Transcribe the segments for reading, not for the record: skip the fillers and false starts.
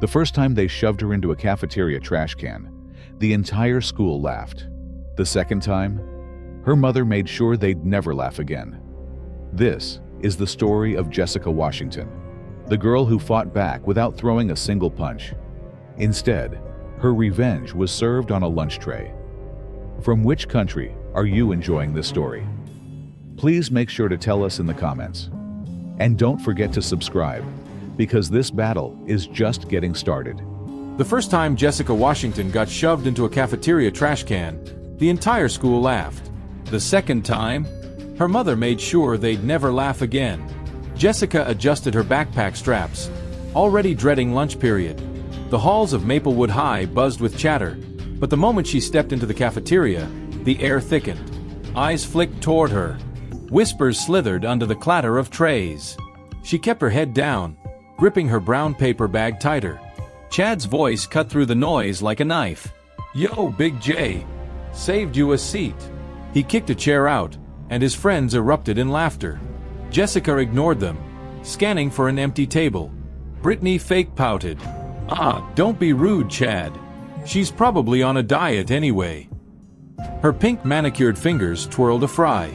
The first time they shoved her into a cafeteria trash can, the entire school laughed. The second time, her mother made sure they'd never laugh again. This is the story of Jessica Washington, the girl who fought back without throwing a single punch. Instead, her revenge was served on a lunch tray. From which country are you enjoying this story? Please make sure to tell us in the comments. And don't forget to subscribe, because this battle is just getting started. The first time Jessica Washington got shoved into a cafeteria trash can, the entire school laughed. The second time, her mother made sure they'd never laugh again. Jessica adjusted her backpack straps, already dreading lunch period. The halls of Maplewood High buzzed with chatter, but the moment she stepped into the cafeteria, the air thickened. Eyes flicked toward her. Whispers slithered under the clatter of trays. She kept her head down, gripping her brown paper bag tighter. Chad's voice cut through the noise like a knife. "Yo, Big J, saved you a seat." He kicked a chair out, and his friends erupted in laughter. Jessica ignored them, scanning for an empty table. Brittany fake pouted. Don't be rude, Chad. She's probably on a diet anyway." Her pink manicured fingers twirled a fry.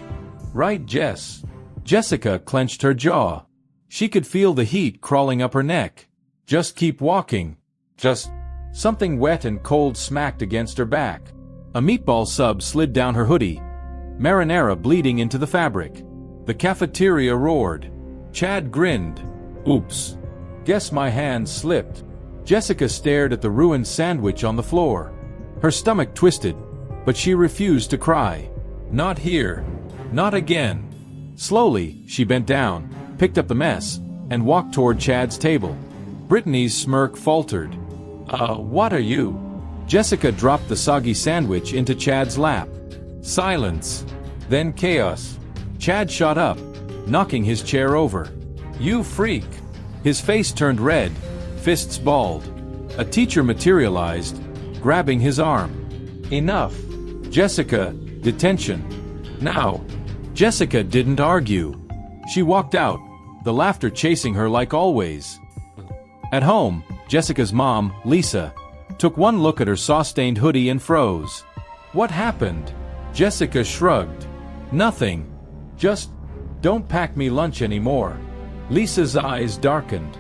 "Right, Jess." Jessica clenched her jaw. She could feel the heat crawling up her neck. "Just keep walking." Just something wet and cold smacked against her back. A meatball sub slid down her hoodie, marinara bleeding into the fabric. The cafeteria roared. Chad grinned. "Oops. Guess my hand slipped." Jessica stared at the ruined sandwich on the floor. Her stomach twisted, but she refused to cry. "Not here. Not again." Slowly, she bent down, picked up the mess, and walked toward Chad's table. Brittany's smirk faltered. What are you?" Jessica dropped the soggy sandwich into Chad's lap. Silence. Then chaos. Chad shot up, knocking his chair over. "You freak!" His face turned red, fists balled. A teacher materialized, grabbing his arm. "Enough." "Jessica, detention. Now." Jessica didn't argue. She walked out, the laughter chasing her like always. At home, Jessica's mom, Lisa, took one look at her saw-stained hoodie and froze. "What happened?" Jessica shrugged. "Nothing. Just don't pack me lunch anymore." Lisa's eyes darkened.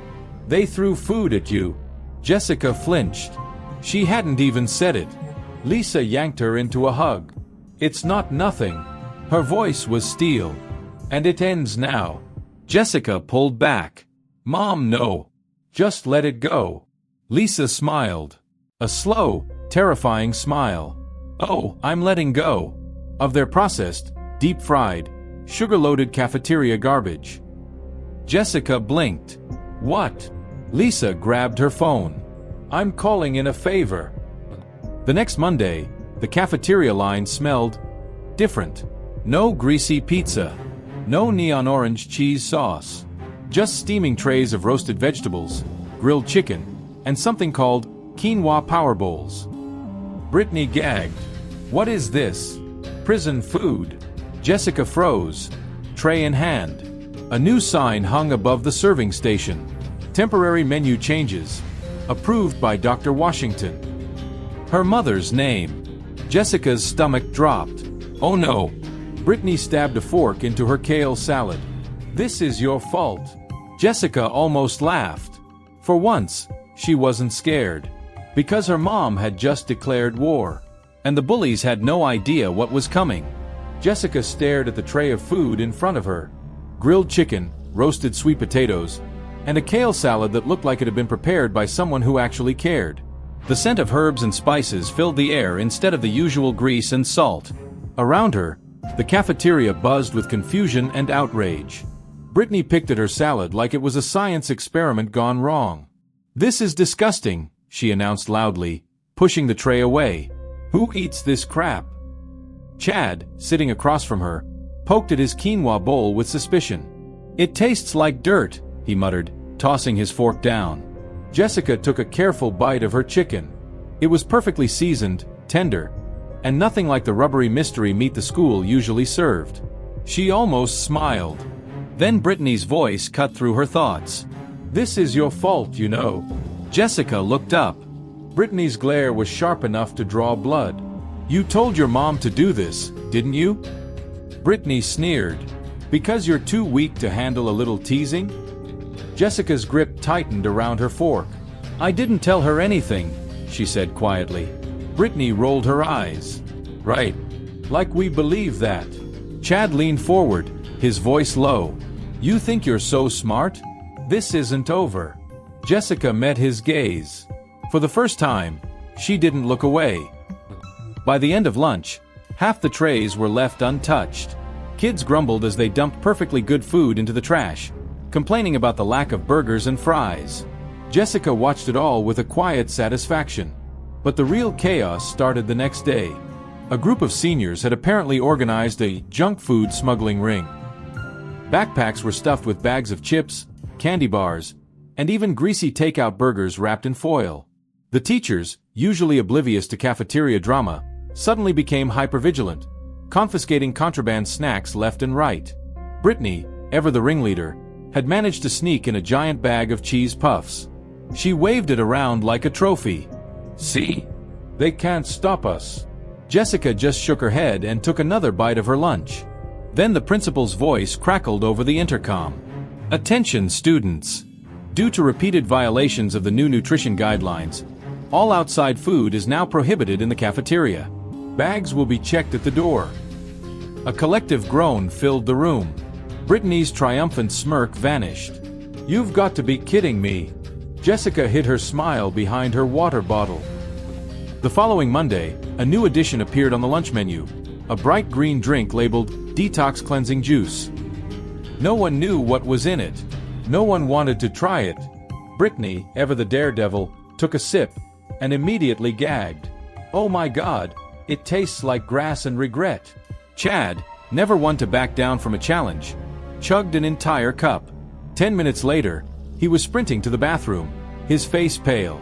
"They threw food at you." Jessica flinched. She hadn't even said it. Lisa yanked her into a hug. "It's not nothing." Her voice was steel. "And it ends now." Jessica pulled back. "Mom, no. Just let it go." Lisa smiled. A slow, terrifying smile. "Oh, I'm letting go of their processed, deep-fried, sugar-loaded cafeteria garbage." Jessica blinked. "What?" Lisa grabbed her phone. "I'm calling in a favor." The next Monday, the cafeteria line smelled different. No greasy pizza. No neon orange cheese sauce. Just steaming trays of roasted vegetables, grilled chicken, and something called quinoa power bowls. Brittany gagged. "What is this? Prison food?" Jessica froze, tray in hand. A new sign hung above the serving station. Temporary menu changes. Approved by Dr. Washington. Her mother's name. Jessica's stomach dropped. "Oh no." Brittany stabbed a fork into her kale salad. "This is your fault." Jessica almost laughed. For once, she wasn't scared. Because her mom had just declared war. And the bullies had no idea what was coming. Jessica stared at the tray of food in front of her. Grilled chicken, roasted sweet potatoes, and a kale salad that looked like it had been prepared by someone who actually cared. The scent of herbs and spices filled the air instead of the usual grease and salt. Around her, the cafeteria buzzed with confusion and outrage. Brittany picked at her salad like it was a science experiment gone wrong. "This is disgusting," she announced loudly, pushing the tray away. "Who eats this crap?" Chad, sitting across from her, poked at his quinoa bowl with suspicion. "It tastes like dirt," he muttered, tossing his fork down. Jessica took a careful bite of her chicken. It was perfectly seasoned, tender, and nothing like the rubbery mystery meat the school usually served. She almost smiled. Then Brittany's voice cut through her thoughts. "This is your fault, you know." Jessica looked up. Brittany's glare was sharp enough to draw blood. "You told your mom to do this, didn't you?" Brittany sneered. "Because you're too weak to handle a little teasing?" Jessica's grip tightened around her fork. "I didn't tell her anything," she said quietly. Brittany rolled her eyes. "Right. Like we believe that." Chad leaned forward, his voice low. "You think you're so smart? This isn't over." Jessica met his gaze. For the first time, she didn't look away. By the end of lunch, half the trays were left untouched. Kids grumbled as they dumped perfectly good food into the trash, complaining about the lack of burgers and fries. Jessica watched it all with a quiet satisfaction. But the real chaos started the next day. A group of seniors had apparently organized a junk food smuggling ring. Backpacks were stuffed with bags of chips, candy bars, and even greasy takeout burgers wrapped in foil. The teachers, usually oblivious to cafeteria drama, suddenly became hypervigilant, confiscating contraband snacks left and right. Brittany, ever the ringleader, had managed to sneak in a giant bag of cheese puffs. She waved it around like a trophy. "See? They can't stop us." Jessica just shook her head and took another bite of her lunch. Then the principal's voice crackled over the intercom. "Attention, students! Due to repeated violations of the new nutrition guidelines, all outside food is now prohibited in the cafeteria. Bags will be checked at the door." A collective groan filled the room. Brittany's triumphant smirk vanished. "You've got to be kidding me." Jessica hid her smile behind her water bottle. The following Monday, a new addition appeared on the lunch menu, a bright green drink labeled Detox Cleansing Juice. No one knew what was in it. No one wanted to try it. Brittany, ever the daredevil, took a sip and immediately gagged. "Oh my God, it tastes like grass and regret." Chad, never one to back down from a challenge, chugged an entire cup. 10 minutes later, he was sprinting to the bathroom, his face pale.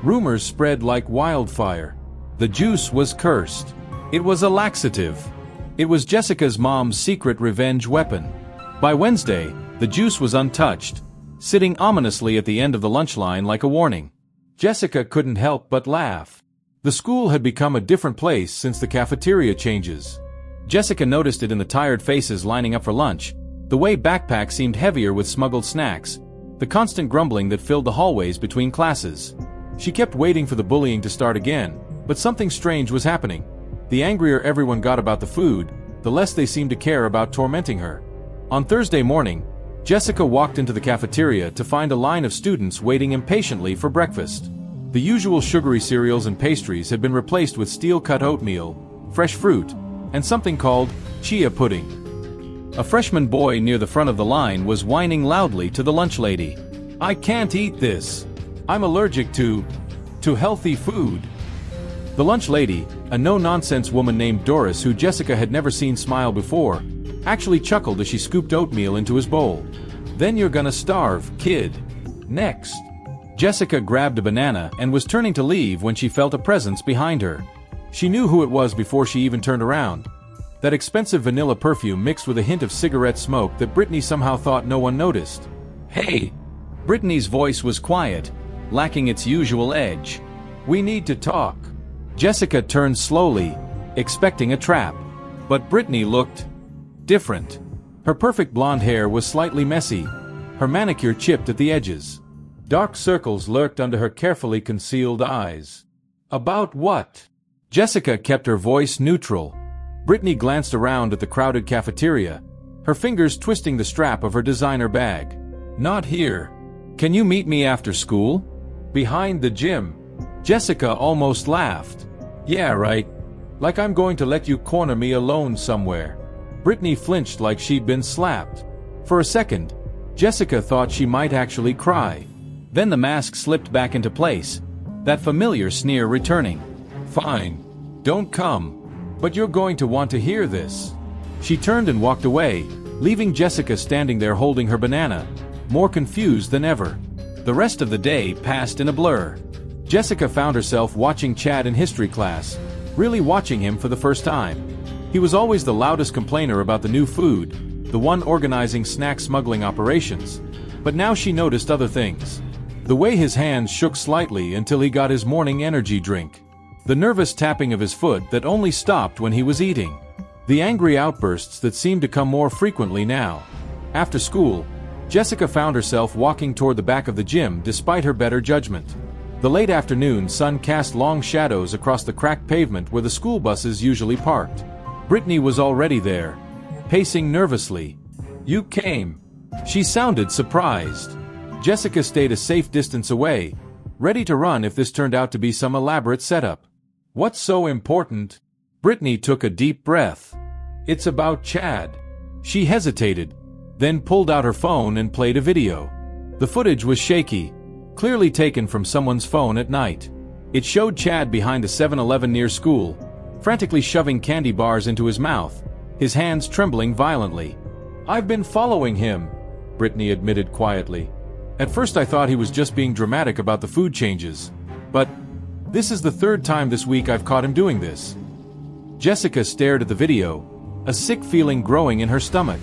Rumors spread like wildfire. The juice was cursed. It was a laxative. It was Jessica's mom's secret revenge weapon. By Wednesday, the juice was untouched, sitting ominously at the end of the lunch line like a warning. Jessica couldn't help but laugh. The school had become a different place since the cafeteria changes. Jessica noticed it in the tired faces lining up for lunch, the way backpacks seemed heavier with smuggled snacks, the constant grumbling that filled the hallways between classes. She kept waiting for the bullying to start again, but something strange was happening. The angrier everyone got about the food, the less they seemed to care about tormenting her. On Thursday morning, Jessica walked into the cafeteria to find a line of students waiting impatiently for breakfast. The usual sugary cereals and pastries had been replaced with steel-cut oatmeal, fresh fruit, and something called chia pudding. A freshman boy near the front of the line was whining loudly to the lunch lady. "I can't eat this. I'm allergic to healthy food." The lunch lady, a no-nonsense woman named Doris who Jessica had never seen smile before, actually chuckled as she scooped oatmeal into his bowl. "Then you're gonna starve, kid. Next." Jessica grabbed a banana and was turning to leave when she felt a presence behind her. She knew who it was before she even turned around. That expensive vanilla perfume mixed with a hint of cigarette smoke that Brittany somehow thought no one noticed. "Hey!" Brittany's voice was quiet, lacking its usual edge. "We need to talk." Jessica turned slowly, expecting a trap. But Brittany looked different. Her perfect blonde hair was slightly messy, her manicure chipped at the edges. Dark circles lurked under her carefully concealed eyes. "About what?" Jessica kept her voice neutral. Brittany glanced around at the crowded cafeteria, her fingers twisting the strap of her designer bag. "Not here. Can you meet me after school? Behind the gym." Jessica almost laughed. "Yeah, right. Like I'm going to let you corner me alone somewhere." Brittany flinched like she'd been slapped. For a second, Jessica thought she might actually cry. Then the mask slipped back into place, that familiar sneer returning. "Fine. Don't come. But you're going to want to hear this." She turned and walked away, leaving Jessica standing there holding her banana, more confused than ever. The rest of the day passed in a blur. Jessica found herself watching Chad in history class, really watching him for the first time. He was always the loudest complainer about the new food, the one organizing snack smuggling operations. But now she noticed other things. The way his hands shook slightly until he got his morning energy drink. The nervous tapping of his foot that only stopped when he was eating. The angry outbursts that seemed to come more frequently now. After school, Jessica found herself walking toward the back of the gym despite her better judgment. The late afternoon sun cast long shadows across the cracked pavement where the school buses usually parked. Brittany was already there, pacing nervously. "You came." She sounded surprised. Jessica stayed a safe distance away, ready to run if this turned out to be some elaborate setup. "What's so important?" Brittany took a deep breath. "It's about Chad." She hesitated, then pulled out her phone and played a video. The footage was shaky, clearly taken from someone's phone at night. It showed Chad behind the 7-Eleven near school, frantically shoving candy bars into his mouth, his hands trembling violently. "I've been following him," Brittany admitted quietly. "At first I thought he was just being dramatic about the food changes. But this is the third time this week I've caught him doing this." Jessica stared at the video, a sick feeling growing in her stomach.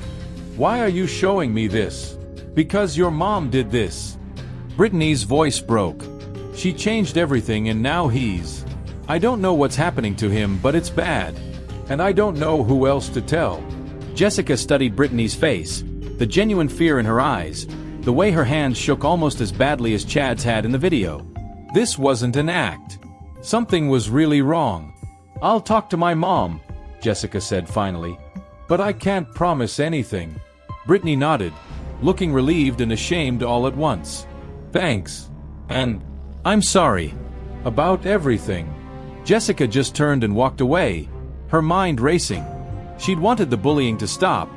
"Why are you showing me this?" "Because your mom did this." Brittany's voice broke. "She changed everything and now he's... I don't know what's happening to him, but it's bad. And I don't know who else to tell." Jessica studied Brittany's face, the genuine fear in her eyes, the way her hands shook almost as badly as Chad's had in the video. This wasn't an act. Something was really wrong. "I'll talk to my mom," Jessica said finally. "But I can't promise anything." Brittany nodded, looking relieved and ashamed all at once. "Thanks. And I'm sorry. About everything." Jessica just turned and walked away, her mind racing. She'd wanted the bullying to stop,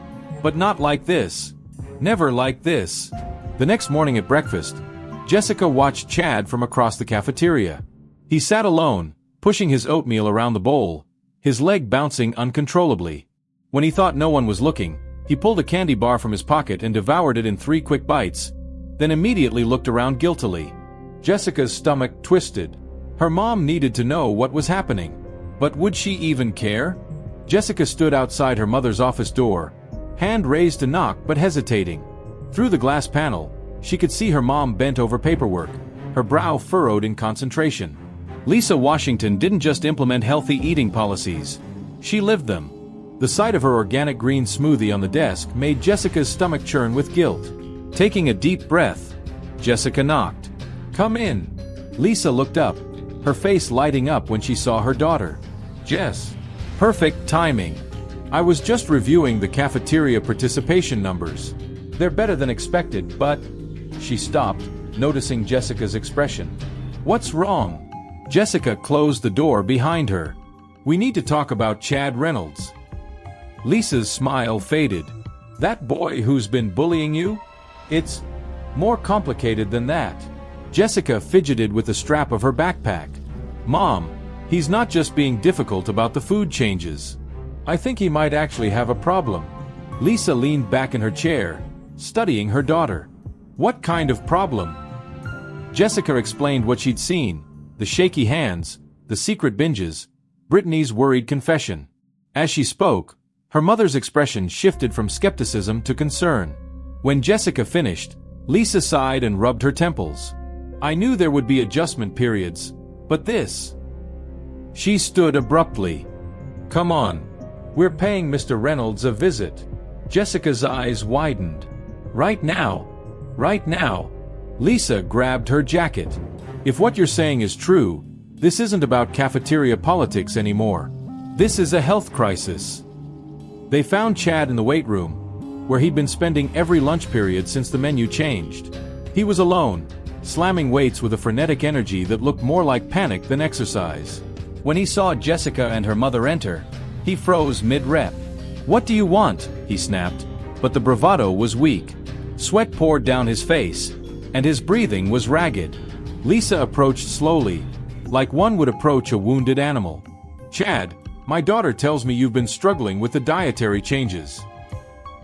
but not like this. Never like this. The next morning at breakfast, Jessica watched Chad from across the cafeteria. He sat alone, pushing his oatmeal around the bowl, his leg bouncing uncontrollably. When he thought no one was looking, he pulled a candy bar from his pocket and devoured it in 3 quick bites, then immediately looked around guiltily. Jessica's stomach twisted. Her mom needed to know what was happening. But would she even care? Jessica stood outside her mother's office door, hand raised to knock but hesitating. Through the glass panel, she could see her mom bent over paperwork, her brow furrowed in concentration. Lisa Washington didn't just implement healthy eating policies. She lived them. The sight of her organic green smoothie on the desk made Jessica's stomach churn with guilt. Taking a deep breath, Jessica knocked. "Come in." Lisa looked up, her face lighting up when she saw her daughter. "Jess." "Perfect timing. I was just reviewing the cafeteria participation numbers. They're better than expected, but..." She stopped, noticing Jessica's expression. "What's wrong?" Jessica closed the door behind her. "We need to talk about Chad Reynolds." Lisa's smile faded. "That boy who's been bullying you? It's more complicated than that." Jessica fidgeted with the strap of her backpack. "Mom, he's not just being difficult about the food changes. I think he might actually have a problem." Lisa leaned back in her chair, studying her daughter. "What kind of problem?" Jessica explained what she'd seen, the shaky hands, the secret binges, Brittany's worried confession. As she spoke, her mother's expression shifted from skepticism to concern. When Jessica finished, Lisa sighed and rubbed her temples. "I knew there would be adjustment periods, but this..." She stood abruptly. "Come on. We're paying Mr. Reynolds a visit." Jessica's eyes widened. "Right now? Right now?" Lisa grabbed her jacket. "If what you're saying is true, this isn't about cafeteria politics anymore. This is a health crisis." They found Chad in the weight room, where he'd been spending every lunch period since the menu changed. He was alone, slamming weights with a frenetic energy that looked more like panic than exercise. When he saw Jessica and her mother enter, he froze mid-rep. "What do you want?" he snapped, but the bravado was weak. Sweat poured down his face, and his breathing was ragged. Lisa approached slowly, like one would approach a wounded animal. "Chad, my daughter tells me you've been struggling with the dietary changes."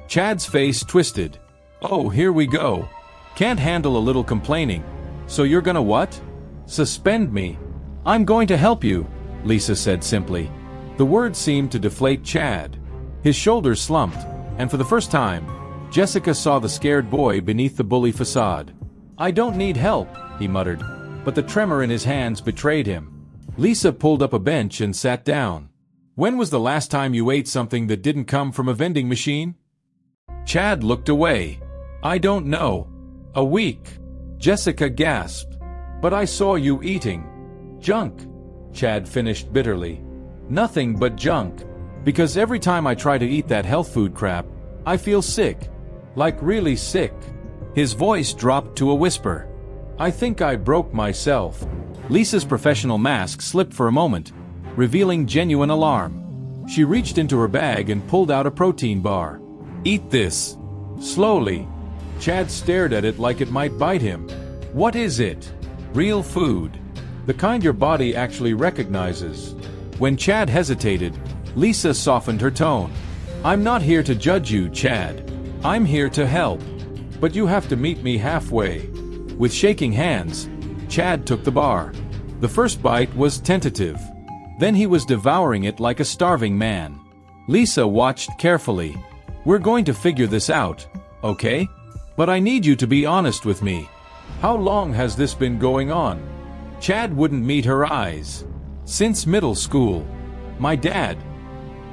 Chad's face twisted. "Oh, here we go. Can't handle a little complaining. So you're gonna what? Suspend me?" "I'm going to help you," Lisa said simply. The words seemed to deflate Chad. His shoulders slumped, and for the first time, Jessica saw the scared boy beneath the bully facade. "I don't need help," he muttered, but the tremor in his hands betrayed him. Lisa pulled up a bench and sat down. When was the last time you ate something that didn't come from a vending machine? Chad looked away. I don't know. A week. Jessica gasped. But I saw you eating junk, Chad finished bitterly. Nothing but junk. Because every time I try to eat that health food crap, I feel sick. Like really sick. His voice dropped to a whisper. I think I broke myself. Lisa's professional mask slipped for a moment, revealing genuine alarm. She reached into her bag and pulled out a protein bar. Eat this. Slowly. Chad stared at it like it might bite him. What is it? Real food. The kind your body actually recognizes. When Chad hesitated, Lisa softened her tone. I'm not here to judge you, Chad. I'm here to help. But you have to meet me halfway. With shaking hands, Chad took the bar. The first bite was tentative. Then he was devouring it like a starving man. Lisa watched carefully. We're going to figure this out, okay? But I need you to be honest with me. How long has this been going on? Chad wouldn't meet her eyes. Since middle school. My dad.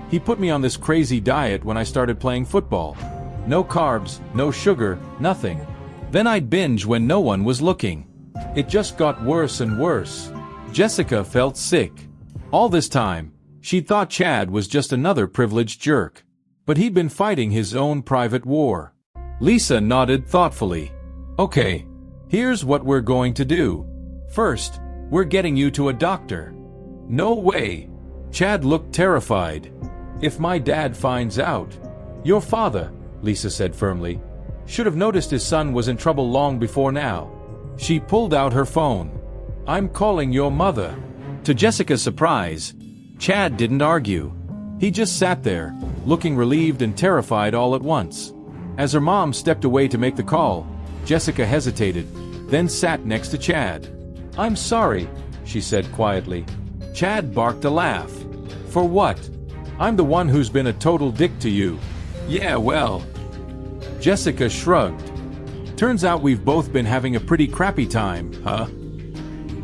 He put me on this crazy diet when I started playing football. No carbs, no sugar, nothing. Then I'd binge when no one was looking. It just got worse and worse. Jessica felt sick. All this time, she thought Chad was just another privileged jerk. But he'd been fighting his own private war. Lisa nodded thoughtfully. Okay, here's what we're going to do. First, we're getting you to a doctor. No way. Chad looked terrified. If my dad finds out. Your father, Lisa said firmly, should have noticed his son was in trouble long before now. She pulled out her phone. I'm calling your mother. To Jessica's surprise, Chad didn't argue. He just sat there, looking relieved and terrified all at once. As her mom stepped away to make the call, Jessica hesitated, then sat next to Chad. I'm sorry, she said quietly. Chad barked a laugh. For what? I'm the one who's been a total dick to you. Yeah, well. Jessica shrugged. Turns out we've both been having a pretty crappy time, huh?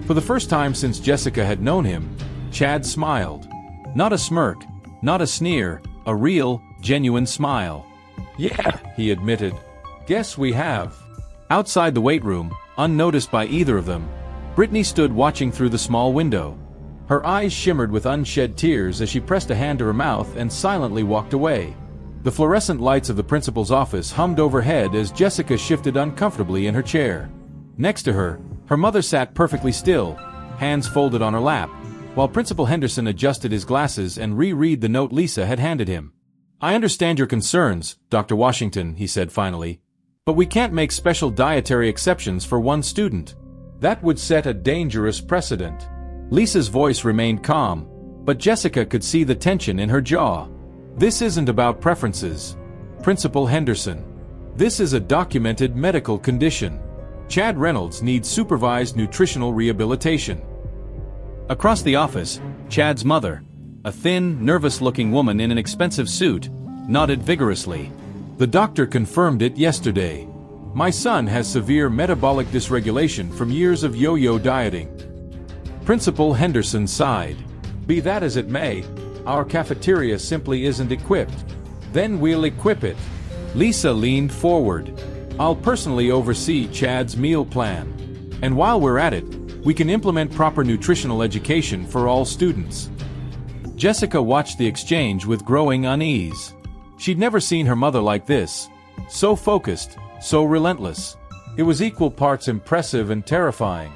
For the first time since Jessica had known him, Chad smiled. Not a smirk, not a sneer, a real, genuine smile. Yeah, he admitted. Guess we have. Outside the weight room, unnoticed by either of them, Brittany stood watching through the small window. Her eyes shimmered with unshed tears as she pressed a hand to her mouth and silently walked away. The fluorescent lights of the principal's office hummed overhead as Jessica shifted uncomfortably in her chair. Next to her, her mother sat perfectly still, hands folded on her lap, while Principal Henderson adjusted his glasses and reread the note Lisa had handed him. I understand your concerns, Dr. Washington, he said finally, but we can't make special dietary exceptions for one student. That would set a dangerous precedent. Lisa's voice remained calm, but Jessica could see the tension in her jaw. This isn't about preferences, Principal Henderson. This is a documented medical condition. Chad Reynolds needs supervised nutritional rehabilitation. Across the office, Chad's mother, a thin, nervous-looking woman in an expensive suit, nodded vigorously. The doctor confirmed it yesterday. My son has severe metabolic dysregulation from years of yo-yo dieting. Principal Henderson sighed. Be that as it may, our cafeteria simply isn't equipped. Then we'll equip it. Lisa leaned forward. I'll personally oversee Chad's meal plan. And while we're at it, we can implement proper nutritional education for all students. Jessica watched the exchange with growing unease. She'd never seen her mother like this. So focused, so relentless. It was equal parts impressive and terrifying.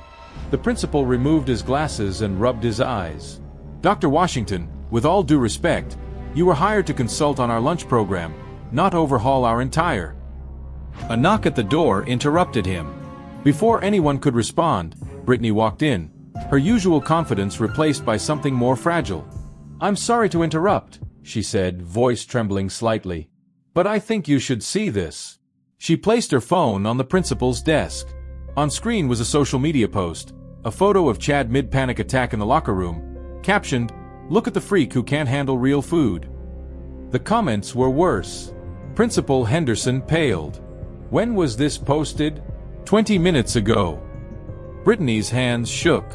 The principal removed his glasses and rubbed his eyes. Dr. Washington, with all due respect, you were hired to consult on our lunch program, not overhaul our entire. A knock at the door interrupted him. Before anyone could respond, Brittany walked in, her usual confidence replaced by something more fragile. I'm sorry to interrupt, she said, voice trembling slightly. But I think you should see this. She placed her phone on the principal's desk. On screen was a social media post, a photo of Chad mid-panic attack in the locker room, captioned, "Look at the freak who can't handle real food." The comments were worse. Principal Henderson paled. When was this posted? 20 minutes ago. Brittany's hands shook.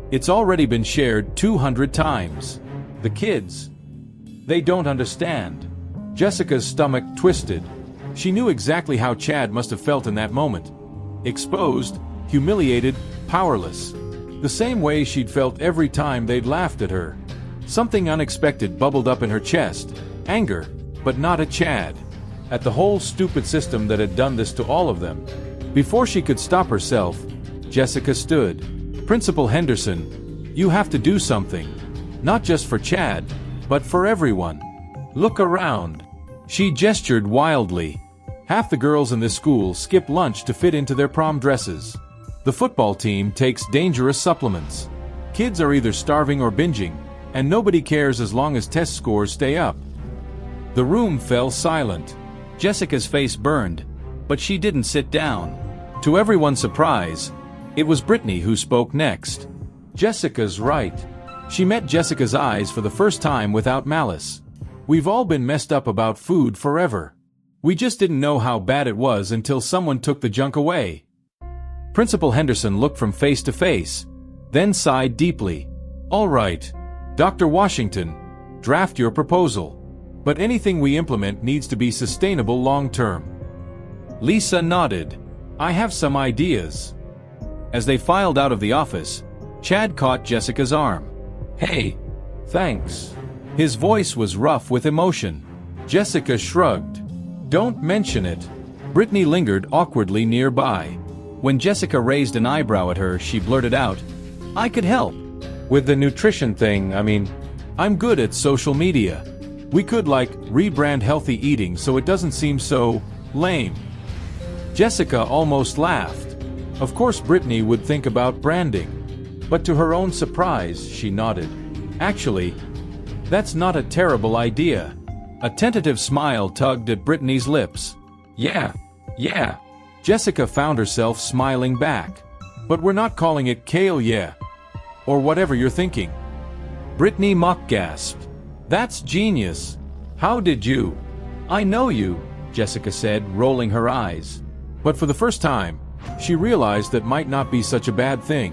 It's already been shared 200 times. The kids, they don't understand. Jessica's stomach twisted. She knew exactly how Chad must have felt in that moment. Exposed, humiliated, powerless. The same way she'd felt every time they'd laughed at her. Something unexpected bubbled up in her chest. Anger, but not at Chad. At the whole stupid system that had done this to all of them. Before she could stop herself, Jessica stood. "Principal Henderson, you have to do something. Not just for Chad, but for everyone. Look around." She gestured wildly. Half the girls in this school skip lunch to fit into their prom dresses. The football team takes dangerous supplements. Kids are either starving or binging, and nobody cares as long as test scores stay up. The room fell silent. Jessica's face burned, but she didn't sit down. To everyone's surprise, it was Brittany who spoke next. "Jessica's right." She met Jessica's eyes for the first time without malice. "We've all been messed up about food forever. We just didn't know how bad it was until someone took the junk away." Principal Henderson looked from face to face, then sighed deeply. "All right, Dr. Washington, draft your proposal. But anything we implement needs to be sustainable long-term." Lisa nodded. "I have some ideas." As they filed out of the office, Chad caught Jessica's arm. "Hey, thanks." His voice was rough with emotion. Jessica shrugged. "Don't mention it." Brittany lingered awkwardly nearby. When Jessica raised an eyebrow at her, she blurted out, "I could help. With the nutrition thing, I'm good at social media. We could, rebrand healthy eating so it doesn't seem so lame." Jessica almost laughed. Of course Brittany would think about branding. But to her own surprise, she nodded. "Actually, that's not a terrible idea." A tentative smile tugged at Brittany's lips. Yeah. Jessica found herself smiling back. "But we're not calling it kale, yeah. Or whatever you're thinking." Brittany mock gasped. "That's genius. How did you?" "I know you," Jessica said, rolling her eyes. But for the first time, she realized that might not be such a bad thing.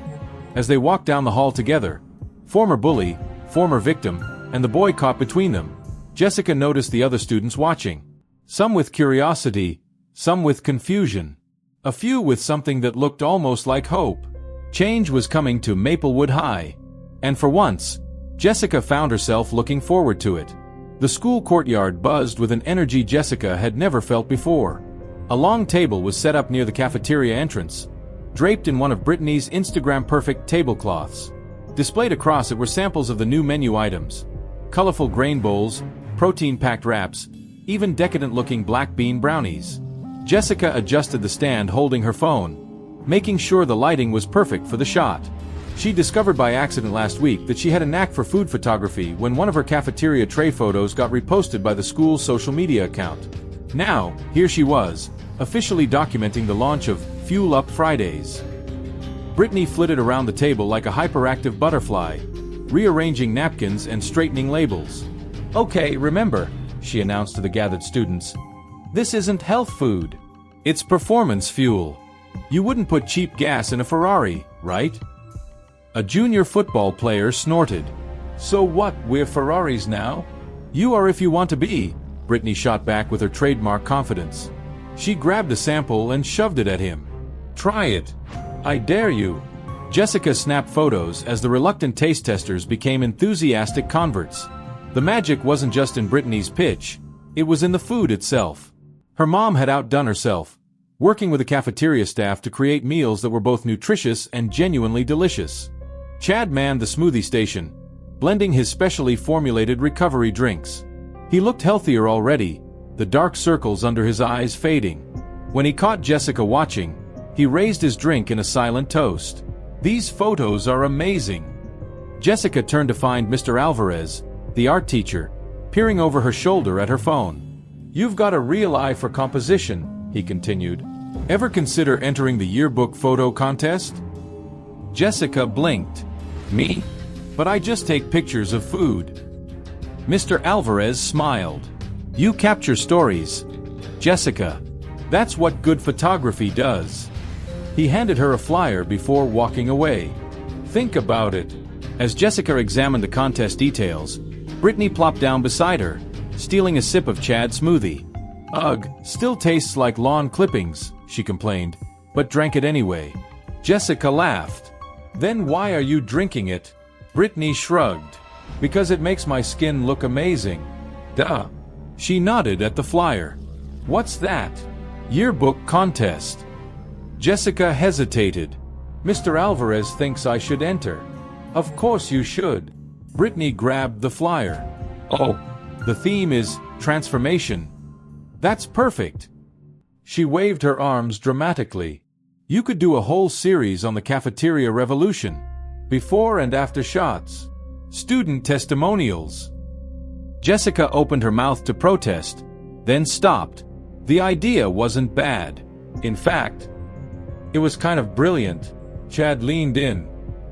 As they walked down the hall together, former bully, former victim, and the boy caught between them, Jessica noticed the other students watching. Some with curiosity, some with confusion. A few with something that looked almost like hope. Change was coming to Maplewood High. And for once, Jessica found herself looking forward to it. The school courtyard buzzed with an energy Jessica had never felt before. A long table was set up near the cafeteria entrance, draped in one of Brittany's Instagram-perfect tablecloths. Displayed across it were samples of the new menu items. Colorful grain bowls, protein-packed wraps, even decadent-looking black bean brownies. Jessica adjusted the stand holding her phone, making sure the lighting was perfect for the shot. She discovered by accident last week that she had a knack for food photography when one of her cafeteria tray photos got reposted by the school's social media account. Now, here she was, officially documenting the launch of Fuel Up Fridays. Brittany flitted around the table like a hyperactive butterfly, rearranging napkins and straightening labels. "Okay, remember," she announced to the gathered students, "this isn't health food. It's performance fuel. You wouldn't put cheap gas in a Ferrari, right?" A junior football player snorted. "So what, we're Ferraris now?" "You are if you want to be," Brittany shot back with her trademark confidence. She grabbed a sample and shoved it at him. "Try it. I dare you." Jessica snapped photos as the reluctant taste testers became enthusiastic converts. The magic wasn't just in Brittany's pitch, it was in the food itself. Her mom had outdone herself, working with the cafeteria staff to create meals that were both nutritious and genuinely delicious. Chad manned the smoothie station, blending his specially formulated recovery drinks. He looked healthier already, the dark circles under his eyes fading. When he caught Jessica watching, he raised his drink in a silent toast. "These photos are amazing." Jessica turned to find Mr. Alvarez, the art teacher, peering over her shoulder at her phone. "You've got a real eye for composition," he continued. "Ever consider entering the yearbook photo contest?" Jessica blinked. "Me? But I just take pictures of food." Mr. Alvarez smiled. "You capture stories, Jessica. That's what good photography does." He handed her a flyer before walking away. Think about it. As Jessica examined the contest details, Brittany plopped down beside her, stealing a sip of Chad's smoothie. Ugh, still tastes like lawn clippings, she complained, but drank it anyway. Jessica laughed. Then why are you drinking it? Brittany shrugged. Because it makes my skin look amazing. Duh. She nodded at the flyer. What's that? Yearbook contest. Jessica hesitated. Mr. Alvarez thinks I should enter. Of course you should. Brittany grabbed the flyer. Oh, the theme is transformation. That's perfect. She waved her arms dramatically. You could do a whole series on the cafeteria revolution. Before and after shots. Student testimonials. Jessica opened her mouth to protest, then stopped. The idea wasn't bad. In fact, it was kind of brilliant. Chad leaned in.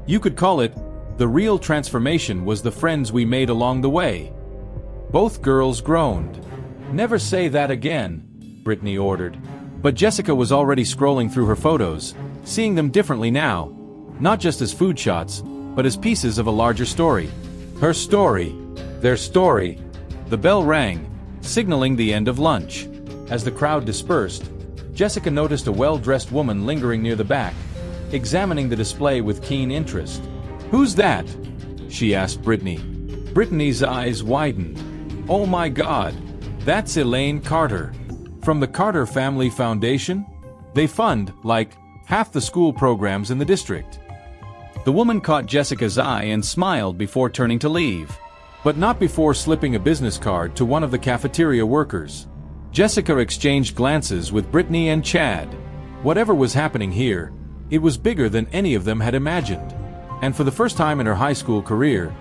You could call it, the real transformation was the friends we made along the way. Both girls groaned. Never say that again, Brittany ordered. But Jessica was already scrolling through her photos, seeing them differently now. Not just as food shots, but as pieces of a larger story. Her story. Their story. The bell rang, signaling the end of lunch. As the crowd dispersed, Jessica noticed a well-dressed woman lingering near the back, examining the display with keen interest. Who's that? She asked Brittany. Brittany's eyes widened. Oh my God, that's Elaine Carter. From the Carter Family Foundation? They fund, like, half the school programs in the district. The woman caught Jessica's eye and smiled before turning to leave. But not before slipping a business card to one of the cafeteria workers. Jessica exchanged glances with Brittany and Chad. Whatever was happening here, it was bigger than any of them had imagined. And for the first time in her high school career,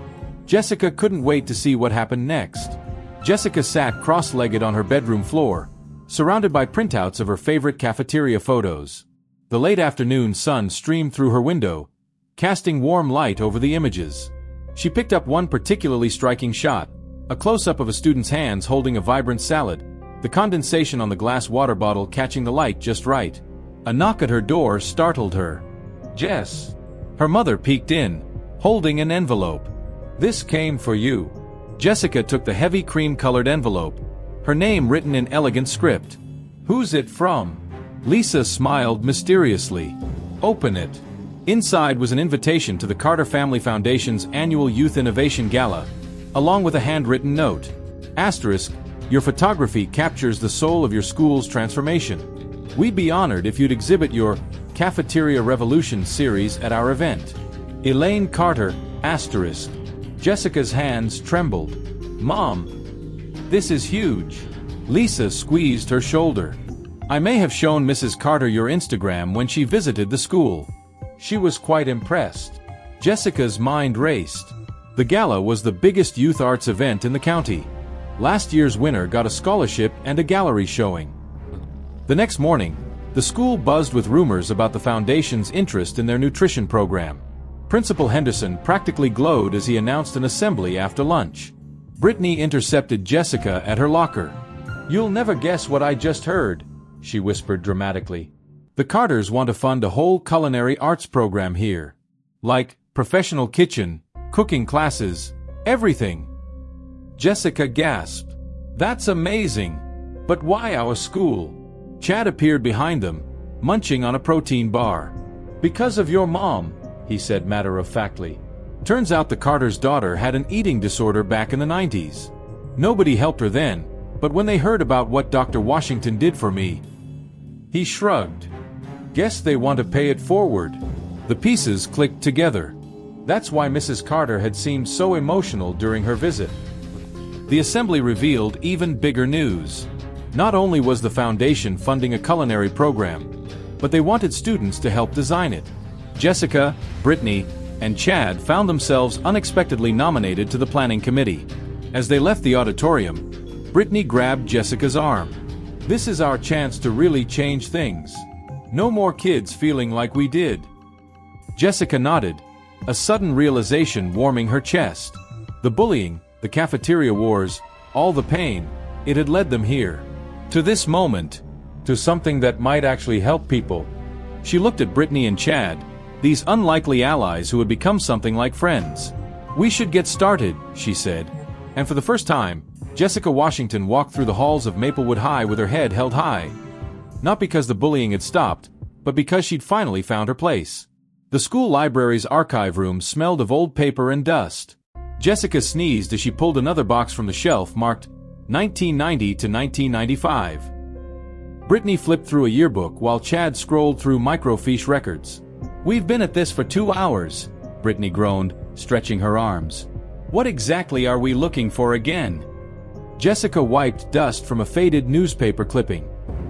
Jessica couldn't wait to see what happened next. Jessica sat cross-legged on her bedroom floor, surrounded by printouts of her favorite cafeteria photos. The late afternoon sun streamed through her window, casting warm light over the images. She picked up one particularly striking shot, a close-up of a student's hands holding a vibrant salad, the condensation on the glass water bottle catching the light just right. A knock at her door startled her. Jess. Her mother peeked in, holding an envelope. This came for you. Jessica took the heavy cream-colored envelope, her name written in elegant script. Who's it from? Lisa smiled mysteriously. Open it. Inside was an invitation to the Carter Family Foundation's annual Youth Innovation Gala, along with a handwritten note. Asterisk, your photography captures the soul of your school's transformation. We'd be honored if you'd exhibit your Cafeteria Revolution series at our event. Elaine Carter, asterisk. Jessica's hands trembled. Mom, this is huge. Lisa squeezed her shoulder. I may have shown Mrs. Carter your Instagram when she visited the school. She was quite impressed. Jessica's mind raced. The gala was the biggest youth arts event in the county. Last year's winner got a scholarship and a gallery showing. The next morning, the school buzzed with rumors about the foundation's interest in their nutrition program. Principal Henderson practically glowed as he announced an assembly after lunch. Brittany intercepted Jessica at her locker. You'll never guess what I just heard, she whispered dramatically. The Carters want to fund a whole culinary arts program here. Like, professional kitchen, cooking classes, everything. Jessica gasped. That's amazing. But why our school? Chad appeared behind them, munching on a protein bar. Because of your mom, he said matter-of-factly. Turns out the Carter's daughter had an eating disorder back in the 90s. Nobody helped her then, but when they heard about what Dr. Washington did for me, he shrugged. Guess they want to pay it forward. The pieces clicked together. That's why Mrs. Carter had seemed so emotional during her visit. The assembly revealed even bigger news. Not only was the foundation funding a culinary program, but they wanted students to help design it. Jessica, Brittany, and Chad found themselves unexpectedly nominated to the planning committee. As they left the auditorium, Brittany grabbed Jessica's arm. This is our chance to really change things. No more kids feeling like we did. Jessica nodded, a sudden realization warming her chest. The bullying, the cafeteria wars, all the pain, it had led them here. To this moment, to something that might actually help people. She looked at Brittany and Chad, these unlikely allies who had become something like friends. "We should get started," she said. And for the first time, Jessica Washington walked through the halls of Maplewood High with her head held high. Not because the bullying had stopped, but because she'd finally found her place. The school library's archive room smelled of old paper and dust. Jessica sneezed as she pulled another box from the shelf marked 1990 to 1995. Brittany flipped through a yearbook while Chad scrolled through microfiche records. "We've been at this for 2 hours," Brittany groaned, stretching her arms. "What exactly are we looking for again?" Jessica wiped dust from a faded newspaper clipping.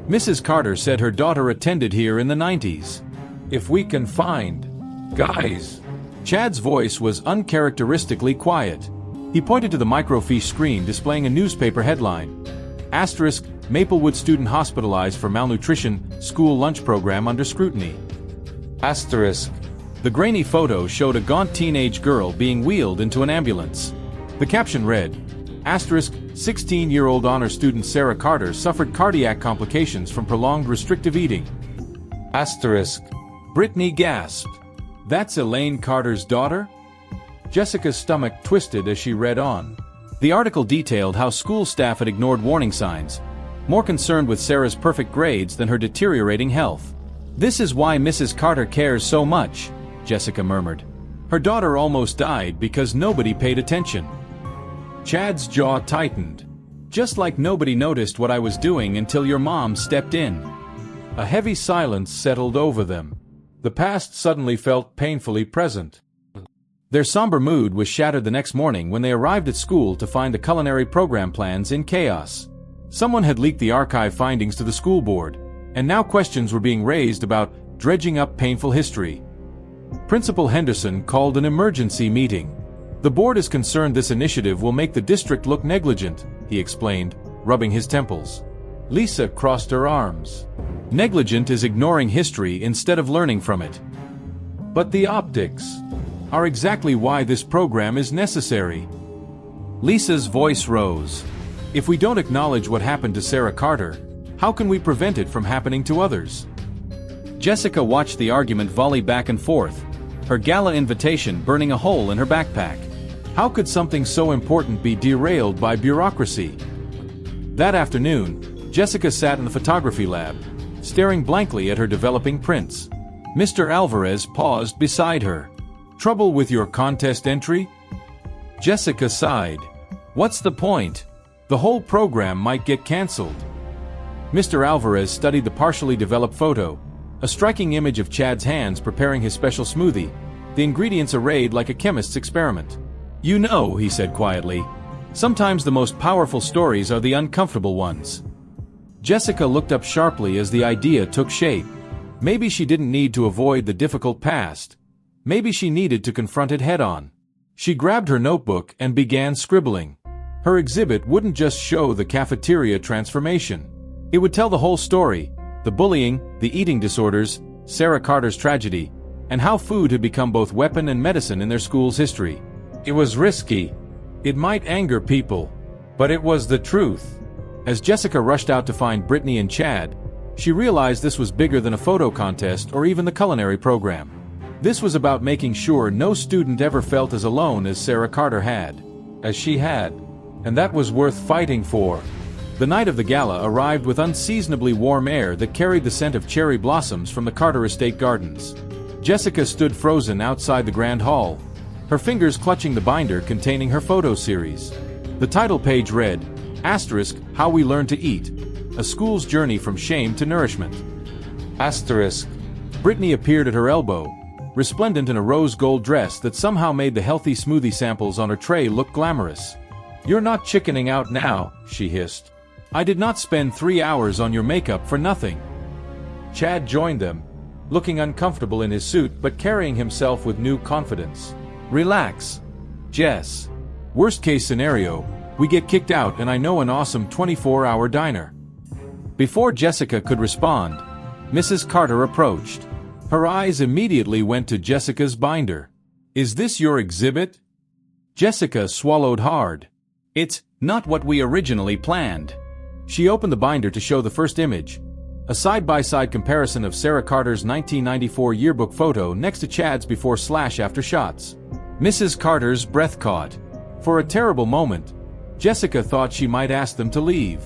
"Mrs. Carter said her daughter attended here in the 90s. If we can find... guys." Chad's voice was uncharacteristically quiet. He pointed to the microfiche screen displaying a newspaper headline. Asterisk, Maplewood student hospitalized for malnutrition, school lunch program under scrutiny. Asterisk. The grainy photo showed a gaunt teenage girl being wheeled into an ambulance. The caption read, Asterisk, 16-year-old honor student Sarah Carter suffered cardiac complications from prolonged restrictive eating. Asterisk. Brittany gasped. "That's Elaine Carter's daughter?" Jessica's stomach twisted as she read on. The article detailed how school staff had ignored warning signs, more concerned with Sarah's perfect grades than her deteriorating health. "This is why Mrs. Carter cares so much," Jessica murmured. "Her daughter almost died because nobody paid attention." Chad's jaw tightened. "Just like nobody noticed what I was doing until your mom stepped in." A heavy silence settled over them. The past suddenly felt painfully present. Their somber mood was shattered the next morning when they arrived at school to find the culinary program plans in chaos. Someone had leaked the archive findings to the school board, and now questions were being raised about dredging up painful history. Principal Henderson called an emergency meeting. "The board is concerned this initiative will make the district look negligent," he explained, rubbing his temples. Lisa crossed her arms. "Negligent is ignoring history instead of learning from it." "But the optics are exactly why this program is necessary." Lisa's voice rose. "If we don't acknowledge what happened to Sarah Carter, how can we prevent it from happening to others?" Jessica watched the argument volley back and forth, her gala invitation burning a hole in her backpack. How could something so important be derailed by bureaucracy? That afternoon, Jessica sat in the photography lab, staring blankly at her developing prints. Mr. Alvarez paused beside her. "Trouble with your contest entry?" Jessica sighed. "What's the point? The whole program might get cancelled." Mr. Alvarez studied the partially developed photo, a striking image of Chad's hands preparing his special smoothie, the ingredients arrayed like a chemist's experiment. "You know," he said quietly, "sometimes the most powerful stories are the uncomfortable ones." Jessica looked up sharply as the idea took shape. Maybe she didn't need to avoid the difficult past. Maybe she needed to confront it head-on. She grabbed her notebook and began scribbling. Her exhibit wouldn't just show the cafeteria transformation. It would tell the whole story, the bullying, the eating disorders, Sarah Carter's tragedy, and how food had become both weapon and medicine in their school's history. It was risky. It might anger people. But it was the truth. As Jessica rushed out to find Brittany and Chad, she realized this was bigger than a photo contest or even the culinary program. This was about making sure no student ever felt as alone as Sarah Carter had. As she had. And that was worth fighting for. The night of the gala arrived with unseasonably warm air that carried the scent of cherry blossoms from the Carter Estate gardens. Jessica stood frozen outside the grand hall, her fingers clutching the binder containing her photo series. The title page read, Asterisk, How We Learn to Eat, A School's Journey from Shame to Nourishment. Asterisk. Brittany appeared at her elbow, resplendent in a rose gold dress that somehow made the healthy smoothie samples on her tray look glamorous. "You're not chickening out now," she hissed. "I did not spend 3 hours on your makeup for nothing." Chad joined them, looking uncomfortable in his suit but carrying himself with new confidence. "Relax, Jess. Worst case scenario, we get kicked out and I know an awesome 24-hour diner." Before Jessica could respond, Mrs. Carter approached. Her eyes immediately went to Jessica's binder. "Is this your exhibit?" Jessica swallowed hard. "It's not what we originally planned." She opened the binder to show the first image, A side-by-side comparison of Sarah Carter's 1994 yearbook photo next to Chad's before/after shots. Mrs. Carter's breath caught. For a terrible moment, Jessica thought she might ask them to leave.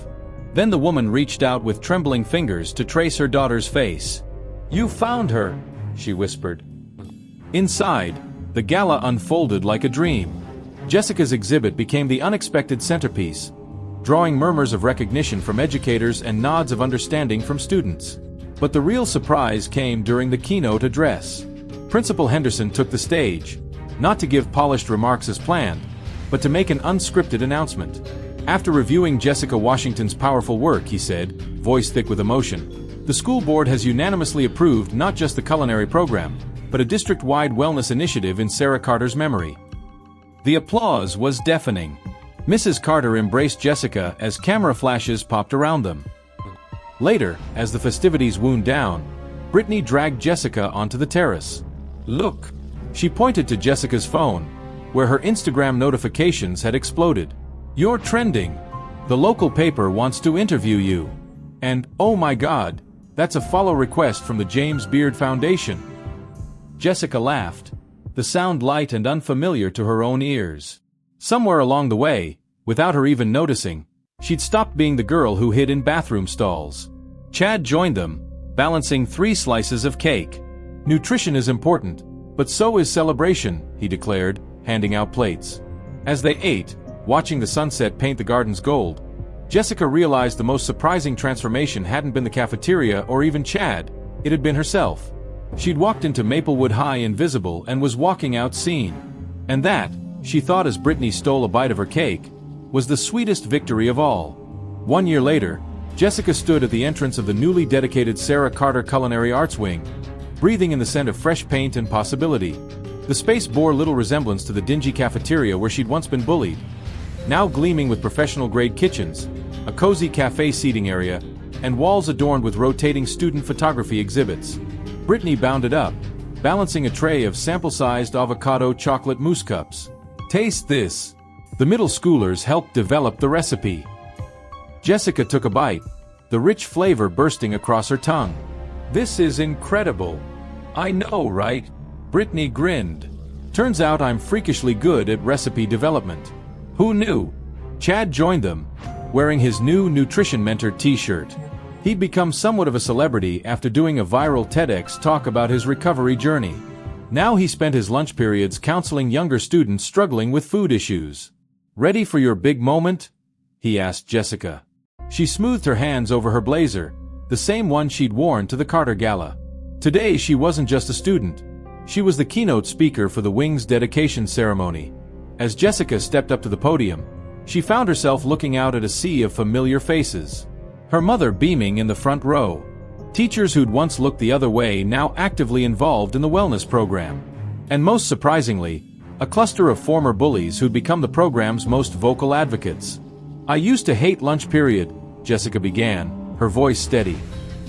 Then the woman reached out with trembling fingers to trace her daughter's face. "You found her," she whispered. Inside, the gala unfolded like a dream. Jessica's exhibit became the unexpected centerpiece, drawing murmurs of recognition from educators and nods of understanding from students. But the real surprise came during the keynote address. Principal Henderson took the stage, not to give polished remarks as planned, but to make an unscripted announcement. After reviewing Jessica Washington's powerful work, he said, voice thick with emotion, "The school board has unanimously approved not just the culinary program, but a district-wide wellness initiative in Sarah Carter's memory." The applause was deafening. Mrs. Carter embraced Jessica as camera flashes popped around them. Later, as the festivities wound down, Brittany dragged Jessica onto the terrace. "Look!" She pointed to Jessica's phone, where her Instagram notifications had exploded. "You're trending. The local paper wants to interview you. And, oh my God, that's a follow request from the James Beard Foundation." Jessica laughed, the sound light and unfamiliar to her own ears. Somewhere along the way, without her even noticing, she'd stopped being the girl who hid in bathroom stalls. Chad joined them, balancing 3 slices of cake. "Nutrition is important, but so is celebration," he declared, handing out plates. As they ate, watching the sunset paint the gardens gold, Jessica realized the most surprising transformation hadn't been the cafeteria or even Chad, it had been herself. She'd walked into Maplewood High invisible and was walking out seen. And that, she thought as Brittany stole a bite of her cake, was the sweetest victory of all. 1 year later, Jessica stood at the entrance of the newly dedicated Sarah Carter Culinary Arts Wing, breathing in the scent of fresh paint and possibility. The space bore little resemblance to the dingy cafeteria where she'd once been bullied. Now gleaming with professional-grade kitchens, a cozy cafe seating area, and walls adorned with rotating student photography exhibits. Brittany bounded up, balancing a tray of sample-sized avocado chocolate mousse cups. "Taste this." The middle schoolers helped develop the recipe. Jessica took a bite, the rich flavor bursting across her tongue. "This is incredible." "I know, right?" Brittany grinned. "Turns out I'm freakishly good at recipe development." "Who knew?" Chad joined them, wearing his new Nutrition Mentor t-shirt. He'd become somewhat of a celebrity after doing a viral TEDx talk about his recovery journey. Now he spent his lunch periods counseling younger students struggling with food issues. "Ready for your big moment?" he asked Jessica. She smoothed her hands over her blazer, the same one she'd worn to the Carter Gala. Today she wasn't just a student. She was the keynote speaker for the wing's dedication ceremony. As Jessica stepped up to the podium, she found herself looking out at a sea of familiar faces. Her mother beaming in the front row. Teachers who'd once looked the other way now actively involved in the wellness program. And most surprisingly, a cluster of former bullies who'd become the program's most vocal advocates. "I used to hate lunch period," Jessica began, her voice steady.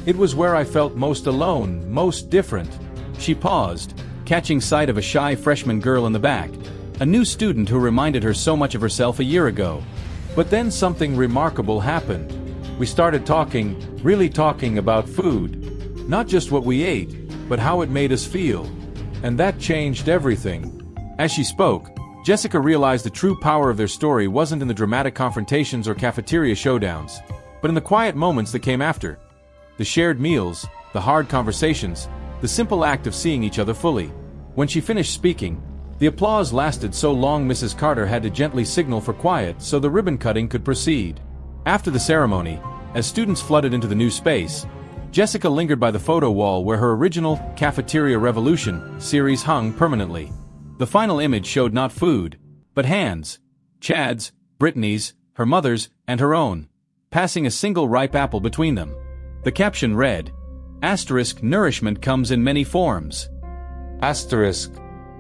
"It was where I felt most alone, most different." She paused, catching sight of a shy freshman girl in the back, a new student who reminded her so much of herself a year ago. But then something remarkable happened. We started talking, really talking about food. Not just what we ate, but how it made us feel. And that changed everything. As she spoke, Jessica realized the true power of their story wasn't in the dramatic confrontations or cafeteria showdowns, but in the quiet moments that came after. The shared meals, the hard conversations, the simple act of seeing each other fully. When she finished speaking, the applause lasted so long Mrs. Carter had to gently signal for quiet so the ribbon cutting could proceed. After the ceremony, as students flooded into the new space, Jessica lingered by the photo wall where her original Cafeteria Revolution series hung permanently. The final image showed not food, but hands. Chad's, Brittany's, her mother's, and her own, passing a single ripe apple between them. The caption read, "Nourishment comes in many forms."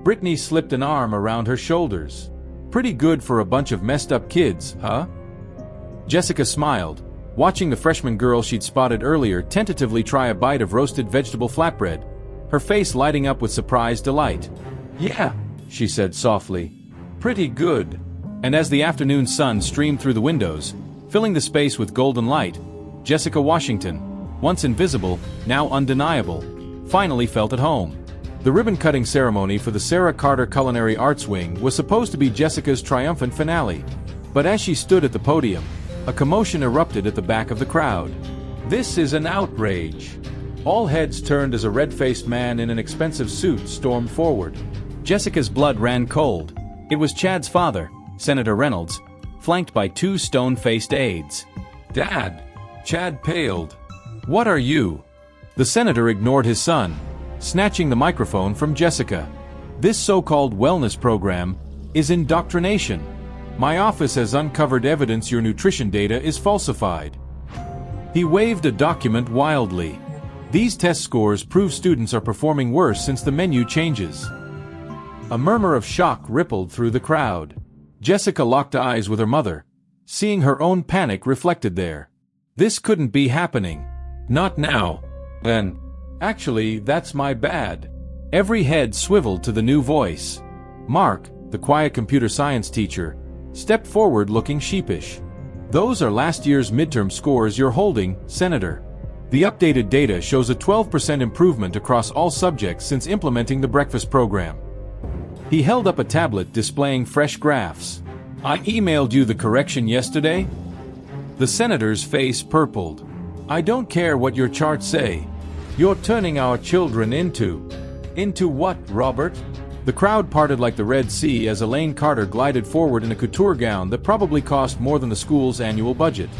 Brittany slipped an arm around her shoulders. "Pretty good for a bunch of messed up kids, huh?" Jessica smiled, watching the freshman girl she'd spotted earlier tentatively try a bite of roasted vegetable flatbread, her face lighting up with surprised delight. "Yeah," she said softly. "Pretty good." And as the afternoon sun streamed through the windows, filling the space with golden light, Jessica Washington, once invisible, now undeniable, finally felt at home. The ribbon-cutting ceremony for the Sarah Carter Culinary Arts Wing was supposed to be Jessica's triumphant finale. But as she stood at the podium, a commotion erupted at the back of the crowd. "This is an outrage." All heads turned as a red-faced man in an expensive suit stormed forward. Jessica's blood ran cold. It was Chad's father, Senator Reynolds, flanked by two stone-faced aides. "Dad!" Chad paled. "What are you?" The senator ignored his son, snatching the microphone from Jessica. "This so-called wellness program is indoctrination. My office has uncovered evidence your nutrition data is falsified." He waved a document wildly. "These test scores prove students are performing worse since the menu changes." A murmur of shock rippled through the crowd. Jessica locked eyes with her mother, seeing her own panic reflected there. This couldn't be happening. Not now. Then, actually, that's my bad. Every head swiveled to the new voice. Mark, the quiet computer science teacher, stepped forward looking sheepish. "Those are last year's midterm scores you're holding, Senator. The updated data shows a 12% improvement across all subjects since implementing the breakfast program." He held up a tablet displaying fresh graphs. "I emailed you the correction yesterday?" The senator's face purpled. "I don't care what your charts say. You're turning our children into..." "Into what, Robert?" The crowd parted like the Red Sea as Elaine Carter glided forward in a couture gown that probably cost more than the school's annual budget.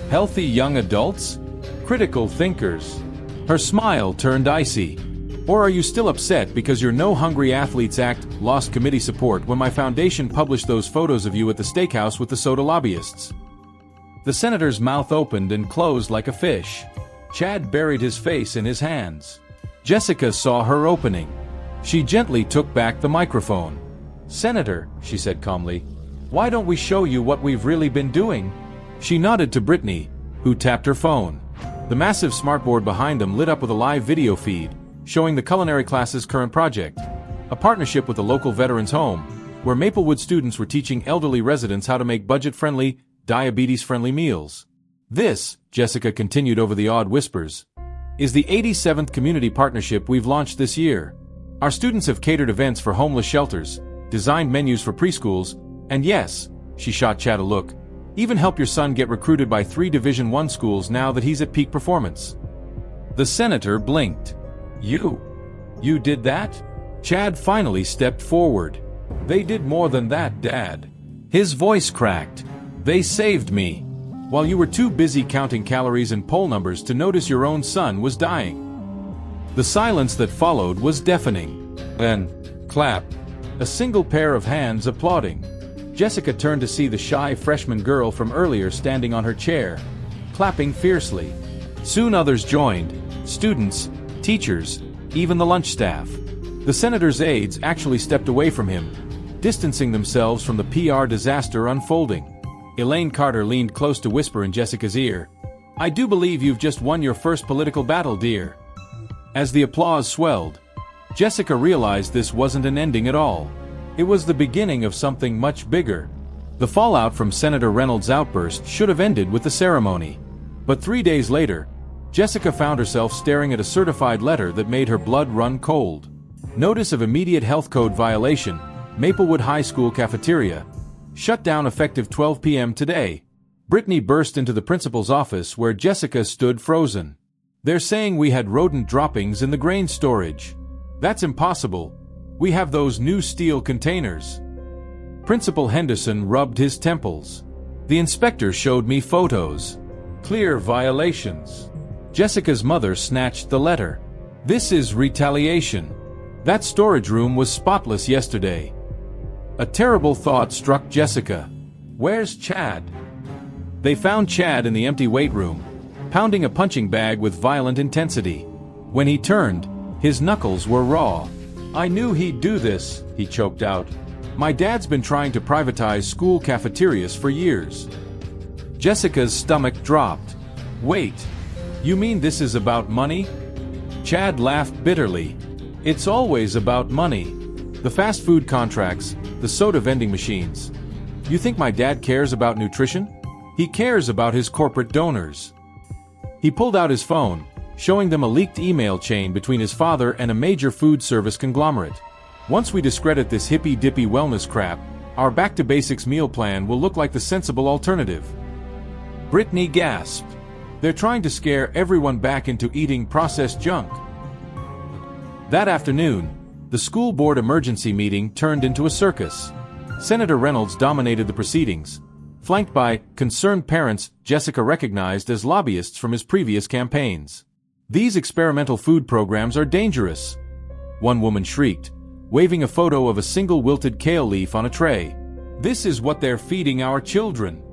"Healthy young adults? Critical thinkers." Her smile turned icy. "Or are you still upset because your No Hungry Athletes Act lost committee support when my foundation published those photos of you at the steakhouse with the soda lobbyists?" The senator's mouth opened and closed like a fish. Chad buried his face in his hands. Jessica saw her opening. She gently took back the microphone. "Senator," she said calmly, "why don't we show you what we've really been doing?" She nodded to Brittany, who tapped her phone. The massive smartboard behind them lit up with a live video feed, showing the culinary class's current project, a partnership with a local veterans home, where Maplewood students were teaching elderly residents how to make budget-friendly, diabetes-friendly meals. "This," Jessica continued over the awed whispers, "is the 87th community partnership we've launched this year. Our students have catered events for homeless shelters, designed menus for preschools, and yes," she shot Chad a look, "even help your son get recruited by 3 Division I schools now that he's at peak performance." The senator blinked. You did that?" Chad finally stepped forward. "They did more than that, Dad." His voice cracked. "They saved me. While you were too busy counting calories and poll numbers to notice your own son was dying." The silence that followed was deafening. Then, clap. A single pair of hands applauding. Jessica turned to see the shy freshman girl from earlier standing on her chair, clapping fiercely. Soon others joined, students, teachers, even the lunch staff. The senator's aides actually stepped away from him, distancing themselves from the PR disaster unfolding. Elaine Carter leaned close to whisper in Jessica's ear, "I do believe you've just won your first political battle, dear." As the applause swelled, Jessica realized this wasn't an ending at all. It was the beginning of something much bigger. The fallout from Senator Reynolds' outburst should have ended with the ceremony. But 3 days later, Jessica found herself staring at a certified letter that made her blood run cold. Notice of immediate health code violation, Maplewood High School cafeteria. Shut down effective 12 p.m. today. Brittany burst into the principal's office where Jessica stood frozen. "They're saying we had rodent droppings in the grain storage." "That's impossible. We have those new steel containers." Principal Henderson rubbed his temples. "The inspector showed me photos. Clear violations." Jessica's mother snatched the letter. "This is retaliation. That storage room was spotless yesterday." A terrible thought struck Jessica. Where's Chad? They found Chad in the empty weight room, pounding a punching bag with violent intensity. When he turned, his knuckles were raw. "I knew he'd do this," he choked out. "My dad's been trying to privatize school cafeterias for years." Jessica's stomach dropped. "Wait, you mean this is about money?" Chad laughed bitterly. "It's always about money. The fast food contracts, the soda vending machines. You think my dad cares about nutrition? He cares about his corporate donors." He pulled out his phone, showing them a leaked email chain between his father and a major food service conglomerate. Once we discredit this hippy-dippy wellness crap, our back-to-basics meal plan will look like the sensible alternative. Brittany gasped. They're trying to scare everyone back into eating processed junk. That afternoon, the school board emergency meeting turned into a circus. Senator Reynolds dominated the proceedings, flanked by concerned parents Jessica recognized as lobbyists from his previous campaigns. These experimental food programs are dangerous, one woman shrieked, waving a photo of a single wilted kale leaf on a tray. This is what they're feeding our children.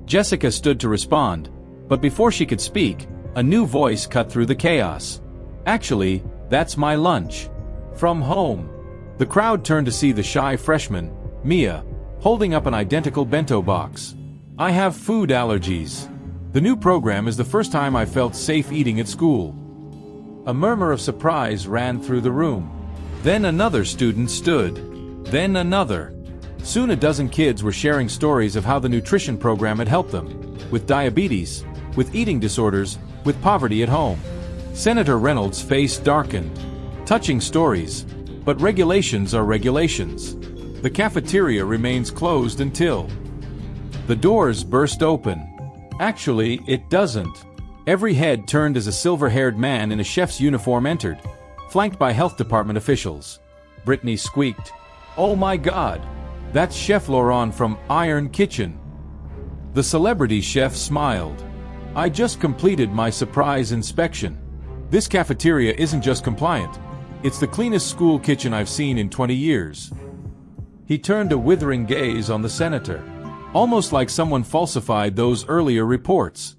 Jessica stood to respond, but before she could speak, a new voice cut through the chaos. Actually, that's my lunch. From home. The crowd turned to see the shy freshman, Mia, holding up an identical bento box. I have food allergies. The new program is the first time I felt safe eating at school. A murmur of surprise ran through the room. Then another student stood. Then another. Soon a dozen kids were sharing stories of how the nutrition program had helped them. With diabetes, with eating disorders, with poverty at home. Senator Reynolds' face darkened. Touching stories. But regulations are regulations. The cafeteria remains closed until the doors burst open. Actually, it doesn't. Every head turned as a silver-haired man in a chef's uniform entered, flanked by health department officials. Brittany squeaked, "Oh my God, that's Chef Laurent from Iron Kitchen." The celebrity chef smiled. "I just completed my surprise inspection. This cafeteria isn't just compliant. It's the cleanest school kitchen I've seen in 20 years. He turned a withering gaze on the senator, almost like someone falsified those earlier reports.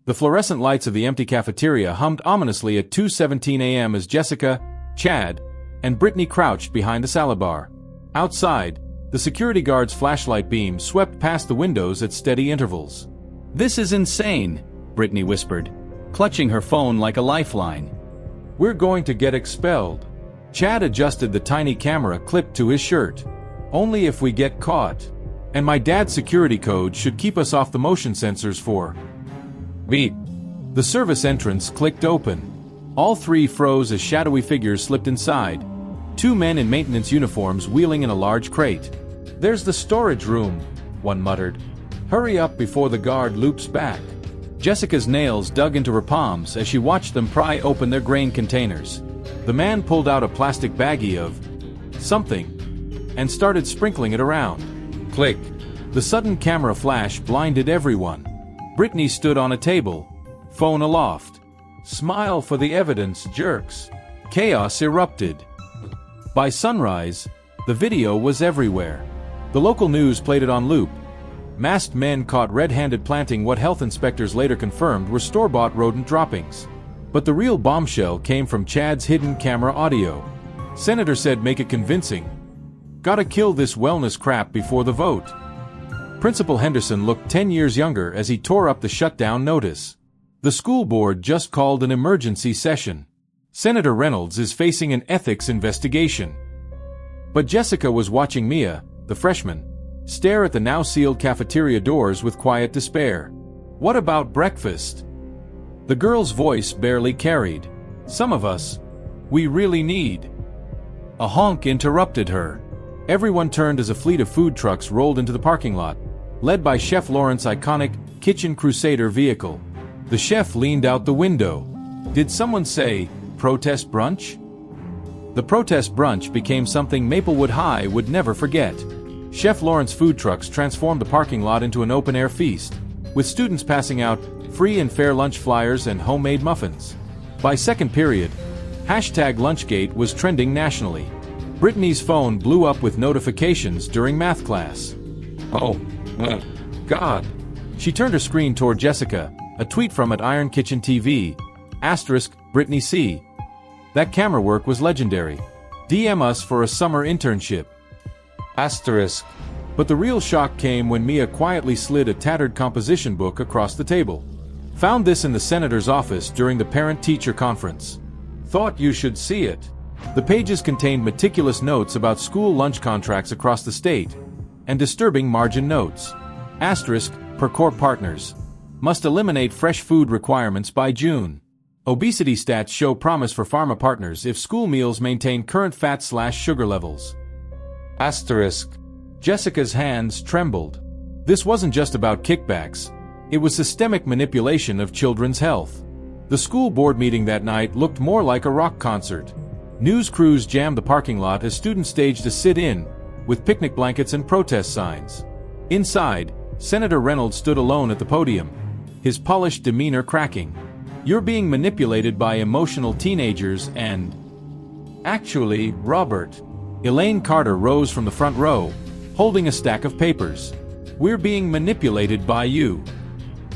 The fluorescent lights of the empty cafeteria hummed ominously at 2:17 a.m. as Jessica, Chad, and Brittany crouched behind the salad bar. Outside, the security guard's flashlight beam swept past the windows at steady intervals. "This is insane," Brittany whispered, clutching her phone like a lifeline. "We're going to get expelled." Chad adjusted the tiny camera clipped to his shirt. "Only if we get caught. And my dad's security code should keep us off the motion sensors for..." Beep. The service entrance clicked open. All three froze as shadowy figures slipped inside. Two men in maintenance uniforms wheeling in a large crate. "There's the storage room," one muttered. "Hurry up before the guard loops back." Jessica's nails dug into her palms as she watched them pry open their grain containers. The man pulled out a plastic baggie of something and started sprinkling it around. Click. The sudden camera flash blinded everyone. Brittany stood on a table, phone aloft. "Smile for the evidence, jerks." Chaos erupted. By sunrise, the video was everywhere. The local news played it on loop. Masked men caught red-handed planting what health inspectors later confirmed were store-bought rodent droppings. But the real bombshell came from Chad's hidden camera audio. Senator said, "Make it convincing. Gotta kill this wellness crap before the vote." Principal Henderson looked 10 years younger as he tore up the shutdown notice. The school board just called an emergency session. Senator Reynolds is facing an ethics investigation. But Jessica was watching Mia, the freshman, stare at the now sealed cafeteria doors with quiet despair. "What about breakfast?" The girl's voice barely carried. "Some of us, we really need..." A honk interrupted her. Everyone turned as a fleet of food trucks rolled into the parking lot, led by Chef Laurent's iconic Kitchen Crusader vehicle. The chef leaned out the window. Did someone say, "Protest brunch"? The protest brunch became something Maplewood High would never forget. Chef Laurent's food trucks transformed the parking lot into an open-air feast, with students passing out free and fair lunch flyers and homemade muffins. By second period, #Lunchgate was trending nationally. Brittany's phone blew up with notifications during math class. "Oh, God." She turned her screen toward Jessica, a tweet from at Iron Kitchen TV, *Brittany C. That camera work was legendary. DM us for a summer internship. *. But the real shock came when Mia quietly slid a tattered composition book across the table. Found this in the senator's office during the parent-teacher conference. Thought you should see it. The pages contained meticulous notes about school lunch contracts across the state, and disturbing margin notes. *, per core partners. Must eliminate fresh food requirements by June. Obesity stats show promise for pharma partners if school meals maintain current fat/sugar levels. Asterisk. Jessica's hands trembled. This wasn't just about kickbacks. It was systemic manipulation of children's health. The school board meeting that night looked more like a rock concert. News crews jammed the parking lot as students staged a sit-in, with picnic blankets and protest signs. Inside, Senator Reynolds stood alone at the podium, his polished demeanor cracking. "You're being manipulated by emotional teenagers and..." "Actually, Robert." Elaine Carter rose from the front row, holding a stack of papers. "We're being manipulated by you."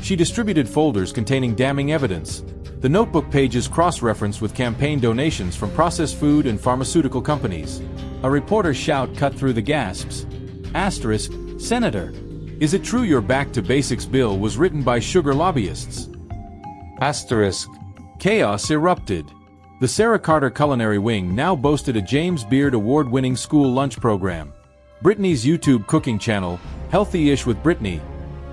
She distributed folders containing damning evidence. The notebook pages cross-referenced with campaign donations from processed food and pharmaceutical companies. A reporter's shout cut through the gasps. Asterisk, "Senator, is it true your Back to Basics bill was written by sugar lobbyists?" Asterisk. Chaos erupted. The Sarah Carter Culinary Wing now boasted a James Beard Award-winning school lunch program. Brittany's YouTube cooking channel, Healthy-ish with Brittany,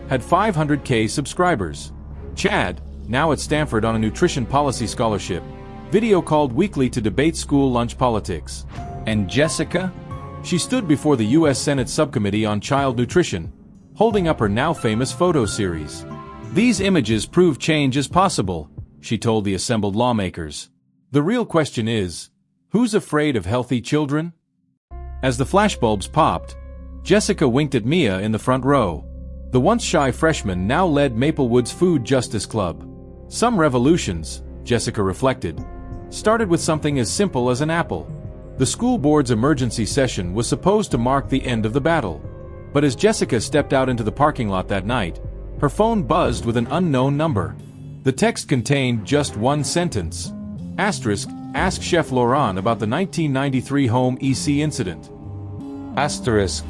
had 500K subscribers. Chad, now at Stanford on a nutrition policy scholarship, video called weekly to debate school lunch politics. And Jessica? She stood before the U.S. Senate Subcommittee on Child Nutrition, holding up her now famous photo series. "These images prove change is possible," she told the assembled lawmakers. "The real question is, who's afraid of healthy children?" As the flashbulbs popped, Jessica winked at Mia in the front row. The once shy freshman now led Maplewood's Food Justice Club. Some revolutions, Jessica reflected, started with something as simple as an apple. The school board's emergency session was supposed to mark the end of the battle. But as Jessica stepped out into the parking lot that night, her phone buzzed with an unknown number. The text contained just one sentence. Asterisk, ask Chef Laurent about the 1993 home EC incident. Asterisk.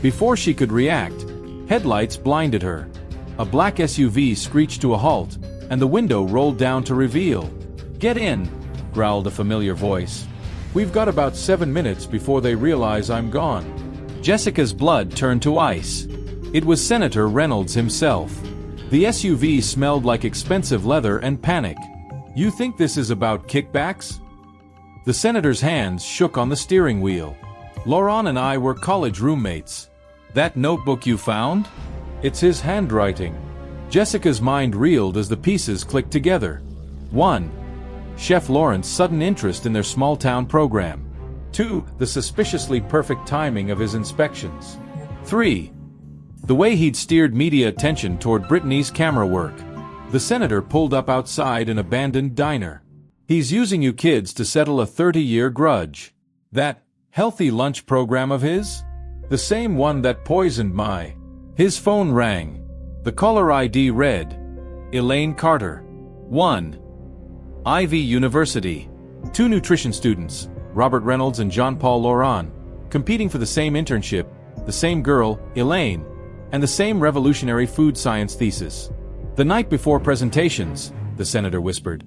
Before she could react, headlights blinded her. A black SUV screeched to a halt, and the window rolled down to reveal. "Get in," growled a familiar voice. "We've got about 7 minutes before they realize I'm gone." Jessica's blood turned to ice. It was Senator Reynolds himself. The SUV smelled like expensive leather and panic. "You think this is about kickbacks?" The senator's hands shook on the steering wheel. "Laurent and I were college roommates. That notebook you found? It's his handwriting." Jessica's mind reeled as the pieces clicked together. 1. Chef Lawrence's sudden interest in their small-town program. 2. The suspiciously perfect timing of his inspections. 3. The way he'd steered media attention toward Brittany's camera work. The senator pulled up outside an abandoned diner. "He's using you kids to settle a 30-year grudge. That healthy lunch program of his? The same one that poisoned my..." His phone rang. The caller ID read, Elaine Carter. 1. Ivy University. 2 nutrition students, Robert Reynolds and John Paul Laurent, competing for the same internship, the same girl, Elaine, and the same revolutionary food science thesis. "The night before presentations," the senator whispered,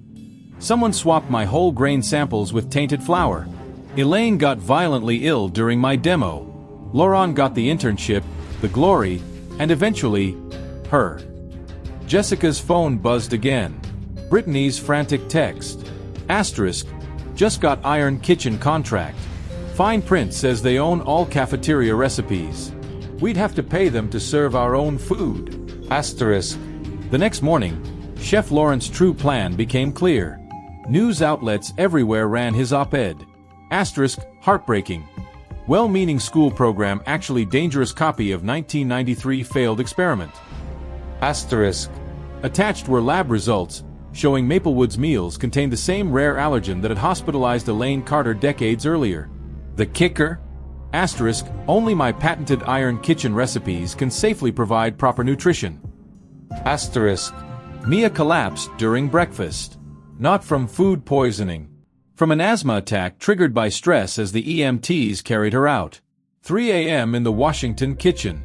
"someone swapped my whole grain samples with tainted flour. Elaine got violently ill during my demo. Laurent got the internship, the glory, and eventually, her." Jessica's phone buzzed again. Brittany's frantic text. Asterisk, just got Iron Kitchen contract. Fine print says they own all cafeteria recipes. We'd have to pay them to serve our own food. Asterisk. The next morning, Chef Lawrence's true plan became clear. News outlets everywhere ran his op-ed. Asterisk, heartbreaking. Well-meaning school program actually dangerous copy of 1993 failed experiment. Asterisk. Attached were lab results, showing Maplewood's meals contained the same rare allergen that had hospitalized Elaine Carter decades earlier. The kicker? Asterisk, only my patented Iron Kitchen recipes can safely provide proper nutrition. Asterisk. Mia collapsed during breakfast. Not from food poisoning. From an asthma attack triggered by stress as the EMTs carried her out. 3 a.m. in the Washington kitchen.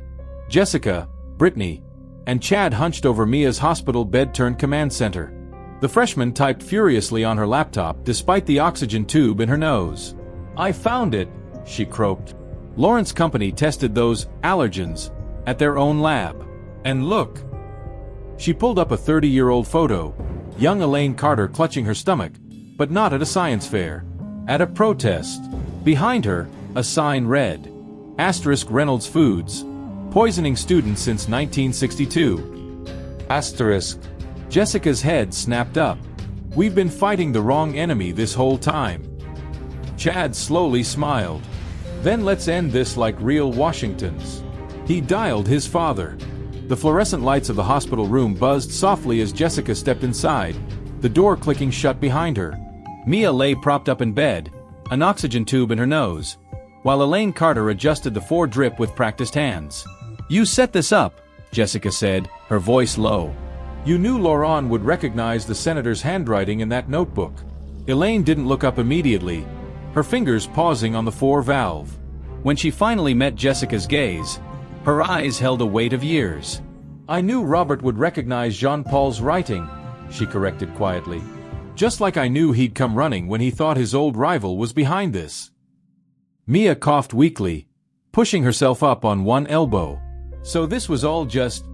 Jessica, Brittany, and Chad hunched over Mia's hospital bed-turned-command center. The freshman typed furiously on her laptop despite the oxygen tube in her nose. "I found it," she croaked. Lawrence Company tested those allergens at their own lab. And look. She pulled up a 30-year-old photo, young Elaine Carter clutching her stomach, but not at a science fair. At a protest. Behind her, a sign read, * Reynolds Foods, poisoning students since 1962. *. Jessica's head snapped up. We've been fighting the wrong enemy this whole time. Chad slowly smiled. Then let's end this like real Washingtons. He dialed his father. The fluorescent lights of the hospital room buzzed softly as Jessica stepped inside, the door clicking shut behind her. Mia lay propped up in bed, an oxygen tube in her nose, while Elaine Carter adjusted the 4-drip with practiced hands. You set this up, Jessica said, her voice low. You knew Laurent would recognize the senator's handwriting in that notebook. Elaine didn't look up immediately, her fingers pausing on the 4-valve. When she finally met Jessica's gaze, her eyes held a weight of years. I knew Robert would recognize Jean-Paul's writing, she corrected quietly. Just like I knew he'd come running when he thought his old rival was behind this. Mia coughed weakly, pushing herself up on one elbow. So this was all just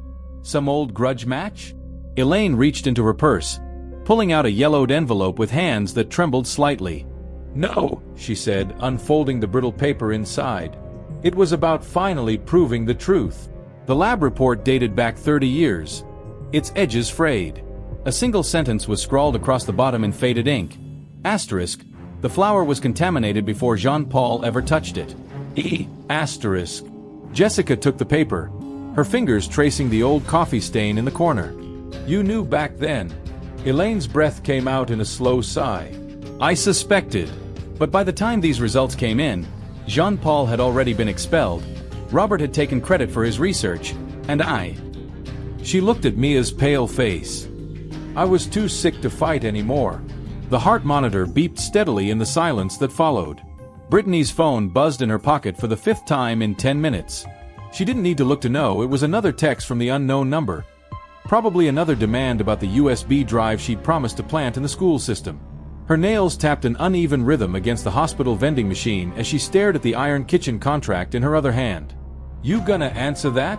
some old grudge match? Elaine reached into her purse, pulling out a yellowed envelope with hands that trembled slightly. No, she said, unfolding the brittle paper inside. It was about finally proving the truth. The lab report dated back 30 years, its edges frayed. A single sentence was scrawled across the bottom in faded ink. *. The flour was contaminated before Jean-Paul ever touched it. *. Jessica took the paper, her fingers tracing the old coffee stain in the corner. You knew back then. Elaine's breath came out in a slow sigh. I suspected. But by the time these results came in, Jean-Paul had already been expelled, Robert had taken credit for his research, and I. She looked at Mia's pale face. I was too sick to fight anymore. The heart monitor beeped steadily in the silence that followed. Brittany's phone buzzed in her pocket for the 5th time in 10 minutes. She didn't need to look to know it was another text from the unknown number. Probably another demand about the USB drive she'd promised to plant in the school system. Her nails tapped an uneven rhythm against the hospital vending machine as she stared at the iron kitchen contract in her other hand. You gonna answer that?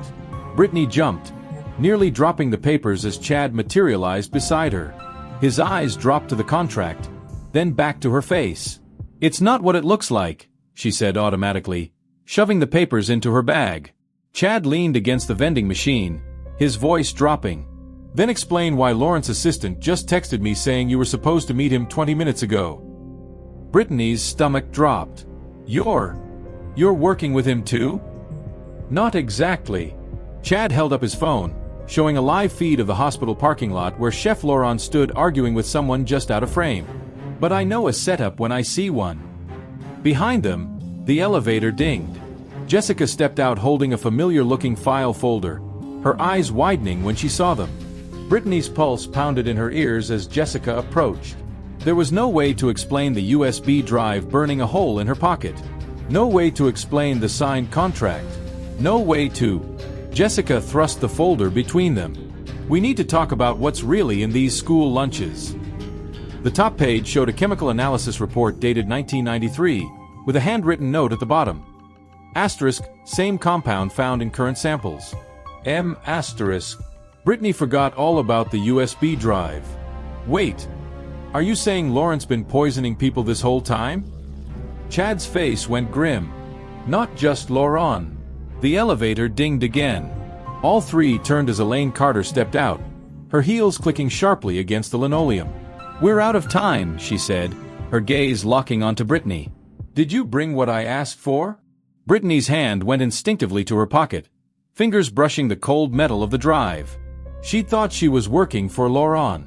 Brittany jumped, nearly dropping the papers as Chad materialized beside her. His eyes dropped to the contract, then back to her face. It's not what it looks like, she said automatically, shoving the papers into her bag. Chad leaned against the vending machine, his voice dropping. Then explain why Lawrence's assistant just texted me saying you were supposed to meet him 20 minutes ago. Brittany's stomach dropped. You're working with him too? Not exactly. Chad held up his phone, showing a live feed of the hospital parking lot where Chef Laurent stood arguing with someone just out of frame. But I know a setup when I see one. Behind them, the elevator dinged. Jessica stepped out holding a familiar-looking file folder, her eyes widening when she saw them. Brittany's pulse pounded in her ears as Jessica approached. There was no way to explain the USB drive burning a hole in her pocket. No way to explain the signed contract. No way to. Jessica thrust the folder between them. We need to talk about what's really in these school lunches. The top page showed a chemical analysis report dated 1993, with a handwritten note at the bottom. *, same compound found in current samples. M*. Brittany forgot all about the USB drive. Wait, are you saying Lawrence been poisoning people this whole time? Chad's face went grim. Not just Laurent. The elevator dinged again. All three turned as Elaine Carter stepped out, her heels clicking sharply against the linoleum. We're out of time, she said, her gaze locking onto Brittany. Did you bring what I asked for? Brittany's hand went instinctively to her pocket, fingers brushing the cold metal of the drive. She'd thought she was working for Laurent.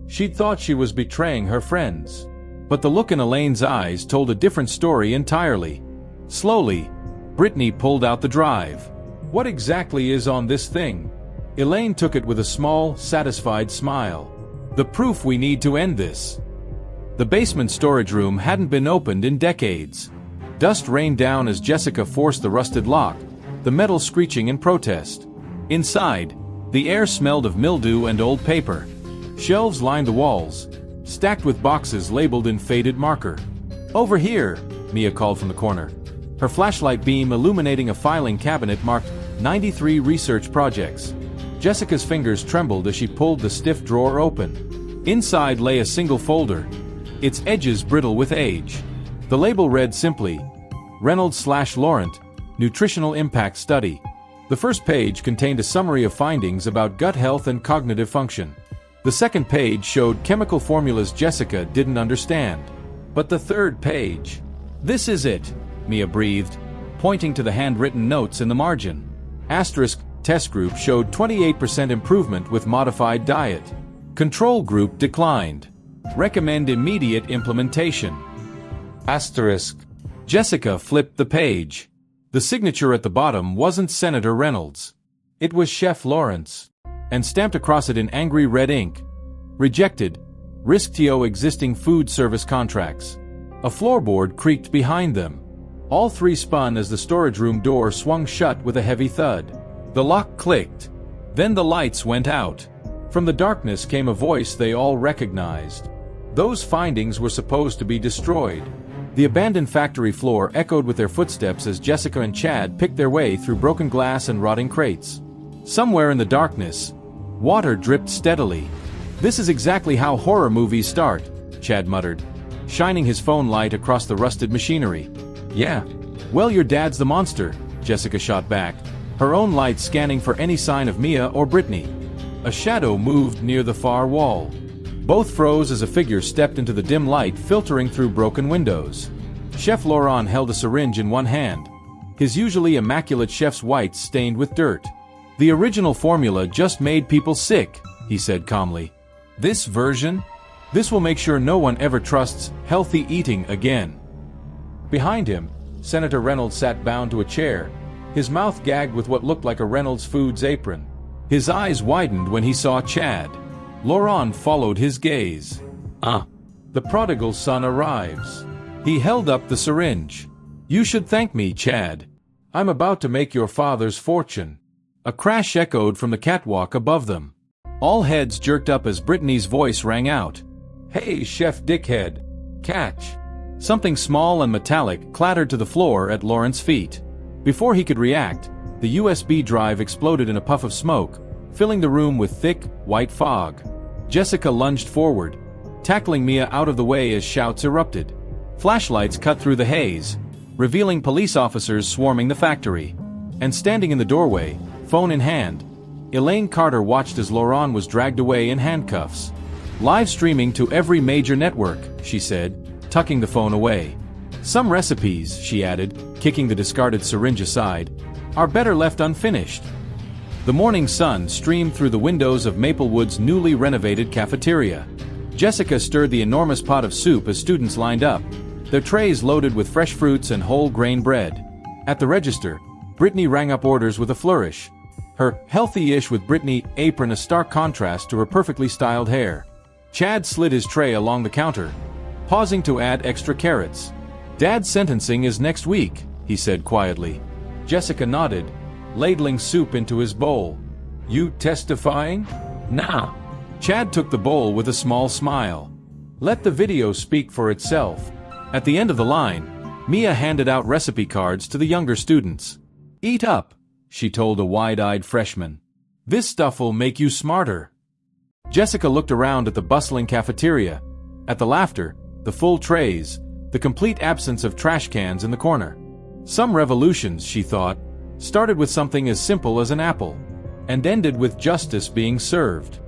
She'd thought she was betraying her friends. But the look in Elaine's eyes told a different story entirely. Slowly, Brittany pulled out the drive. What exactly is on this thing? Elaine took it with a small, satisfied smile. The proof we need to end this. The basement storage room hadn't been opened in decades. Dust rained down as Jessica forced the rusted lock, the metal screeching in protest. Inside, the air smelled of mildew and old paper. Shelves lined the walls, stacked with boxes labeled in faded marker. Over here, Mia called from the corner, her flashlight beam illuminating a filing cabinet marked 93 research projects. Jessica's fingers trembled as she pulled the stiff drawer open. Inside lay a single folder, its edges brittle with age. The label read simply, Reynolds/Laurent, Nutritional Impact Study. The first page contained a summary of findings about gut health and cognitive function. The second page showed chemical formulas Jessica didn't understand. But the third page... "This is it," Mia breathed, pointing to the handwritten notes in the margin. Asterisk, test group showed 28% improvement with modified diet. Control group declined. Recommend immediate implementation. Asterisk. Jessica flipped the page. The signature at the bottom wasn't Senator Reynolds. It was Chef Lawrence, and stamped across it in angry red ink. Rejected. Risk-to existing food service contracts. A floorboard creaked behind them. All three spun as the storage room door swung shut with a heavy thud. The lock clicked. Then the lights went out. From the darkness came a voice they all recognized. Those findings were supposed to be destroyed. The abandoned factory floor echoed with their footsteps as Jessica and Chad picked their way through broken glass and rotting crates. Somewhere in the darkness, water dripped steadily. "This is exactly how horror movies start," Chad muttered, shining his phone light across the rusted machinery. "Yeah. Well, your dad's the monster," Jessica shot back, her own light scanning for any sign of Mia or Brittany. A shadow moved near the far wall. Both froze as a figure stepped into the dim light filtering through broken windows. Chef Laurent held a syringe in one hand, his usually immaculate chef's whites stained with dirt. "The original formula just made people sick," he said calmly. "This version? This will make sure no one ever trusts healthy eating again." Behind him, Senator Reynolds sat bound to a chair, his mouth gagged with what looked like a Reynolds Foods apron. His eyes widened when he saw Chad. Laurent followed his gaze. The prodigal son arrives." He held up the syringe. "You should thank me, Chad. I'm about to make your father's fortune." A crash echoed from the catwalk above them. All heads jerked up as Brittany's voice rang out. "Hey, Chef Dickhead. Catch." Something small and metallic clattered to the floor at Laurent's feet. Before he could react, the USB drive exploded in a puff of smoke, filling the room with thick, white fog. Jessica lunged forward, tackling Mia out of the way as shouts erupted. Flashlights cut through the haze, revealing police officers swarming the factory. And standing in the doorway, phone in hand, Elaine Carter watched as Laurent was dragged away in handcuffs. "Live streaming to every major network," she said, tucking the phone away. "Some recipes," she added, kicking the discarded syringe aside, "are better left unfinished." The morning sun streamed through the windows of Maplewood's newly renovated cafeteria. Jessica stirred the enormous pot of soup as students lined up, their trays loaded with fresh fruits and whole grain bread. At the register, Brittany rang up orders with a flourish, her healthy-ish with Brittany apron a stark contrast to her perfectly styled hair. Chad slid his tray along the counter, pausing to add extra carrots. "Dad's sentencing is next week," he said quietly. Jessica nodded, ladling soup into his bowl. "You testifying?" "Nah." Chad took the bowl with a small smile. "Let the video speak for itself." At the end of the line, Mia handed out recipe cards to the younger students. "Eat up," she told a wide-eyed freshman. "This stuff'll make you smarter." Jessica looked around at the bustling cafeteria, at the laughter, the full trays, the complete absence of trash cans in the corner. Some revolutions, she thought, started with something as simple as an apple, and ended with justice being served.